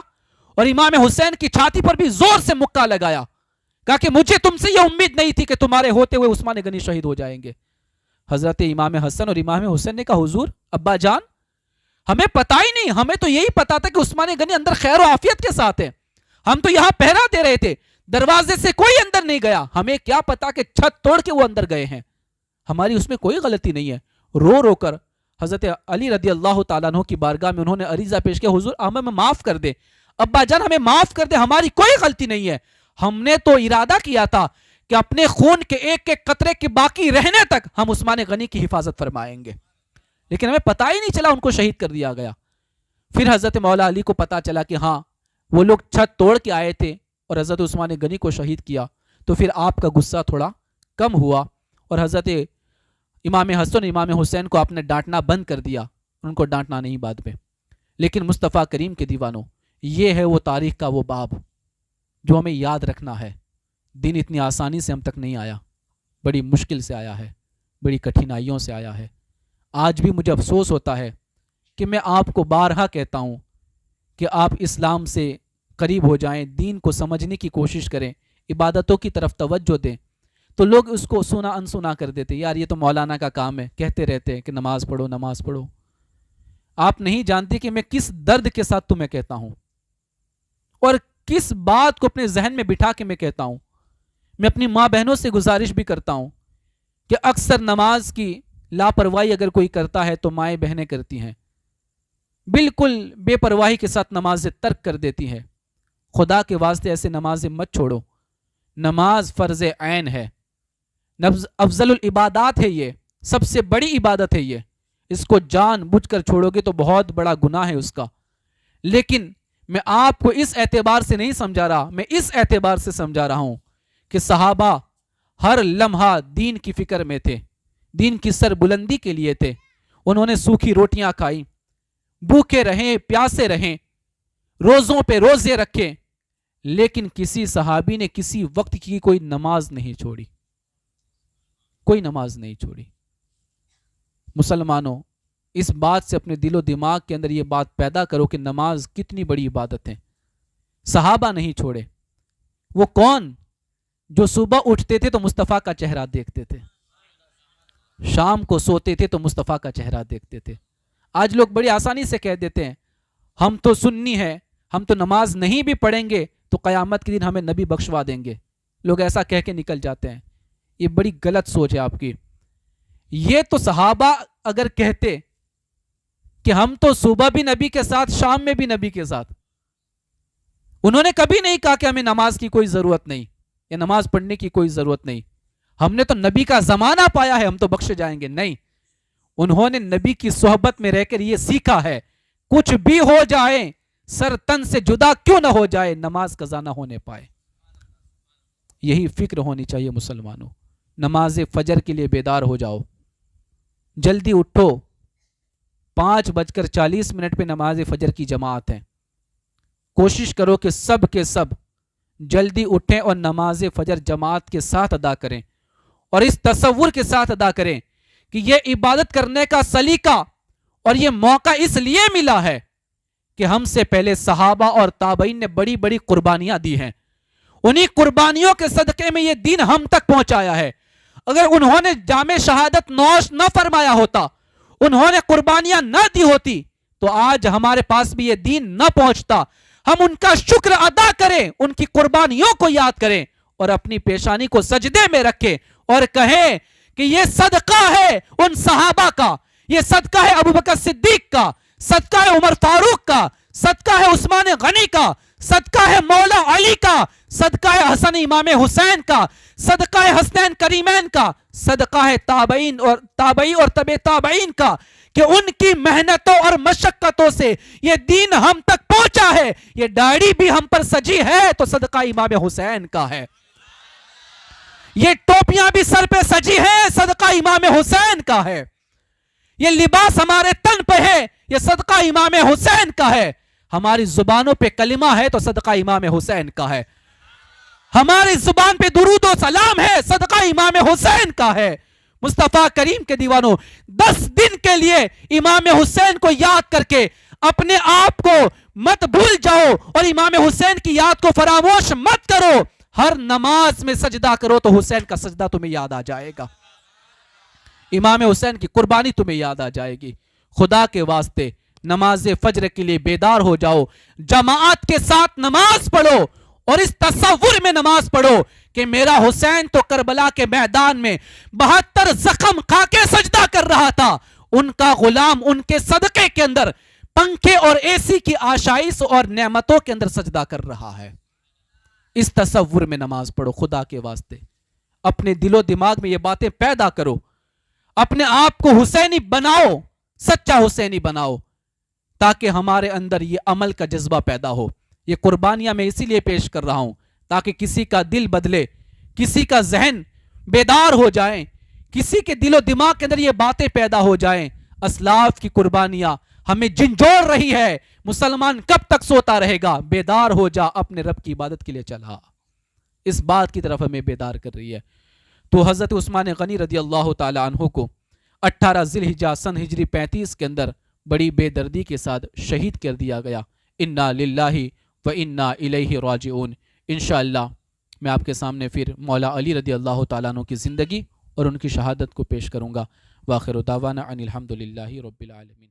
اور امام حسین کی چھاتی پر بھی زور سے مکہ لگایا. کہا کہ مجھے تم سے یہ امید نہیں تھی کہ تمہارے ہوتے ہوئے عثمان غنی شہید ہو جائیں گے. حضرت امام حسن اور امام حسین نے کہا حضور، ابا جان، ہمیں پتا ہی نہیں، ہمیں تو یہی پتا تھا کہ عثمان غنی اندر خیر و عافیت کے ساتھ ہے. ہم تو یہاں پہرا دے رہے تھے، دروازے سے کوئی اندر نہیں گیا. ہمیں کیا پتا کہ چھت توڑ کے وہ اندر گئے ہیں. ہماری اس میں کوئی غلطی نہیں ہے. رو رو کر حضرت علی رضی اللہ تعالیٰ عنہ کی بارگاہ میں انہوں نے عریضہ پیش کیا، حضور ہمیں معاف کر دے، ابا جان ہمیں معاف کر دے، ہماری کوئی غلطی نہیں ہے. ہم نے تو ارادہ کیا تھا کہ اپنے خون کے ایک ایک قطرے کے باقی رہنے تک ہم عثمان غنی کی حفاظت فرمائیں گے، لیکن ہمیں پتہ ہی نہیں چلا ان کو شہید کر دیا گیا. پھر حضرت مولا علی کو پتا چلا کہ ہاں وہ لوگ چھت توڑ کے آئے تھے اور حضرت عثمان غنی کو شہید کیا. تو پھر آپ کا غصہ تھوڑا کم ہوا اور حضرت امام حسن امام حسین کو آپ نے ڈانٹنا بند کر دیا. ان کو ڈانٹنا نہیں بعد میں. لیکن مصطفیٰ کریم کے دیوانوں، یہ ہے وہ تاریخ کا وہ باب جو ہمیں یاد رکھنا ہے. دین اتنی آسانی سے ہم تک نہیں آیا، بڑی مشکل سے آیا ہے، بڑی کٹھنائیوں سے آیا ہے. آج بھی مجھے افسوس ہوتا ہے کہ میں آپ کو بارہا کہتا ہوں کہ آپ اسلام سے قریب ہو جائیں، دین کو سمجھنے کی کوشش کریں، عبادتوں کی طرف توجہ دیں. تو لوگ اس کو سنا انسنا کر دیتے، یار یہ تو مولانا کا کام ہے، کہتے رہتے ہیں کہ نماز پڑھو نماز پڑھو. آپ نہیں جانتے کہ میں کس درد کے ساتھ تمہیں کہتا ہوں اور کس بات کو اپنے ذہن میں بٹھا کے میں کہتا ہوں. میں اپنی ماں بہنوں سے گزارش بھی کرتا ہوں کہ اکثر نماز کی لاپرواہی اگر کوئی کرتا ہے تو مائیں بہنیں کرتی ہیں، بالکل بے پرواہی کے ساتھ نمازیں ترک کر دیتی ہیں. خدا کے واسطے ایسے نمازیں مت چھوڑو. نماز فرض عین ہے، افضل العبادات ہے، یہ سب سے بڑی عبادت ہے. یہ اس کو جان بوجھ کر چھوڑو گے تو بہت بڑا گناہ ہے اس کا. لیکن میں آپ کو اس اعتبار سے نہیں سمجھا رہا، میں اس اعتبار سے سمجھا رہا ہوں کہ صحابہ ہر لمحہ دین کی فکر میں تھے، دین کی سر بلندی کے لیے تھے. انہوں نے سوکھی روٹیاں کھائی، بھوکے رہیں پیاسے رہیں، روزوں پہ روزے رکھے، لیکن کسی صحابی نے کسی وقت کی کوئی نماز نہیں چھوڑی، کوئی نماز نہیں چھوڑی. مسلمانوں، اس بات سے اپنے دل و دماغ کے اندر یہ بات پیدا کرو کہ نماز کتنی بڑی عبادت ہے. صحابہ نہیں چھوڑے. وہ کون جو صبح اٹھتے تھے تو مصطفیٰ کا چہرہ دیکھتے تھے، شام کو سوتے تھے تو مصطفیٰ کا چہرہ دیکھتے تھے. آج لوگ بڑی آسانی سے کہہ دیتے ہیں ہم تو سنی ہیں، ہم تو نماز نہیں بھی پڑھیں گے تو قیامت کے دن ہمیں نبی بخشوا دیں گے. لوگ ایسا کہہ کے نکل جاتے ہیں. یہ بڑی غلط سوچ ہے آپ کی. یہ تو صحابہ اگر کہتے کہ ہم تو صبح بھی نبی کے ساتھ شام میں بھی نبی کے ساتھ، انہوں نے کبھی نہیں کہا کہ ہمیں نماز کی کوئی ضرورت نہیں یا نماز پڑھنے کی کوئی ضرورت نہیں، ہم نے تو نبی کا زمانہ پایا ہے، ہم تو بخشے جائیں گے. نہیں، انہوں نے نبی کی صحبت میں رہ کر یہ سیکھا ہے کچھ بھی ہو جائے، سر تن سے جدا کیوں نہ ہو جائے، نماز قضا نہ ہونے پائے. یہی فکر ہونی چاہیے مسلمانوں. نماز فجر کے لیے بیدار ہو جاؤ، جلدی اٹھو. 5:40 پہ نماز فجر کی جماعت ہے. کوشش کرو کہ سب کے سب جلدی اٹھیں اور نماز فجر جماعت کے ساتھ ادا کریں، اور اس تصور کے ساتھ ادا کریں کہ یہ عبادت کرنے کا سلیقہ اور یہ موقع اس لیے ملا ہے کہ ہم سے پہلے صحابہ اور تابعین نے بڑی بڑی قربانیاں دی ہیں. انہی قربانیوں کے صدقے میں یہ دین ہم تک پہنچایا ہے. اگر انہوں نے جام شہادت نوش نہ فرمایا ہوتا، انہوں نے قربانیاں نہ دی ہوتی، تو آج ہمارے پاس بھی یہ دین نہ پہنچتا. ہم ان کا شکر ادا کریں، ان کی قربانیوں کو یاد کریں اور اپنی پیشانی کو سجدے میں رکھیں اور کہیں کہ یہ صدقہ ہے ان صحابہ کا، یہ صدقہ ہے ابو بکر صدیق کا، صدقہ ہے عمر فاروق کا، صدقہ ہے عثمان غنی کا، صدقہ ہے مولا علی کا، صدقہ ہے حسن امام حسین کا، صدقہ ہے حسنین کریمین کا، صدقہ ہے تابعی اور تبع تابعین کا کہ ان کی محنتوں اور مشقتوں سے یہ دین ہم تک پہنچا ہے. یہ ڈائری بھی ہم پر سجی ہے تو صدقہ امام حسین کا ہے. یہ ٹوپیاں بھی سر پہ سجی ہے صدقہ امام حسین کا ہے. یہ لباس ہمارے تن پہ ہے یہ صدقہ امام حسین کا ہے. ہماری زبانوں پہ کلمہ ہے تو صدقہ امام حسین کا ہے. ہماری زبان پہ درود و سلام ہے صدقہ امام حسین کا ہے. مصطفیٰ کریم کے دیوانوں، 10 دن کے لیے امام حسین کو یاد کر کے اپنے آپ کو مت بھول جاؤ اور امام حسین کی یاد کو فراموش مت کرو. ہر نماز میں سجدہ کرو تو حسین کا سجدہ تمہیں یاد آ جائے گا، امام حسین کی قربانی تمہیں یاد آ جائے گی. خدا کے واسطے نماز فجر کے لیے بیدار ہو جاؤ، جماعت کے ساتھ نماز پڑھو اور اس تصور میں نماز پڑھو کہ میرا حسین تو کربلا کے میدان میں 72 زخم کھا کے سجدہ کر رہا تھا، ان کا غلام ان کے صدقے کے اندر پنکھے اور اے سی کی آشائش اور نعمتوں کے اندر سجدہ کر رہا ہے. اس تصور میں نماز پڑھو. خدا کے واسطے اپنے دل و دماغ میں یہ باتیں پیدا کرو، اپنے آپ کو حسینی بناؤ، سچا حسینی بناؤ، تاکہ ہمارے اندر یہ عمل کا جذبہ پیدا ہو. یہ قربانیاں میں اسی لیے پیش کر رہا ہوں تاکہ کسی کا دل بدلے، کسی کا ذہن بیدار ہو جائیں، کسی کے دل و دماغ کے اندر یہ باتیں پیدا ہو جائیں. اسلاف کی قربانیاں ہمیں جھنجھوڑ رہی ہے. مسلمان کب تک سوتا رہے گا؟ بیدار ہو جا، اپنے رب کی عبادت کے لیے چلا. اس بات کی طرف ہمیں بیدار کر رہی ہے. تو حضرت عثمان غنی رضی اللہ تعالی عنہ کو 18 ذی الحجہ سن ہجری 35 کے اندر بڑی بے دردی کے ساتھ شہید کر دیا گیا. انا للہ و انا الیہ راجعون. انشاءاللہ میں آپ کے سامنے پھر مولا علی رضی اللہ تعالیٰ عنہ کی زندگی اور ان کی شہادت کو پیش کروں گا. وآخر دعوانا ان الحمدللہ رب العالمین.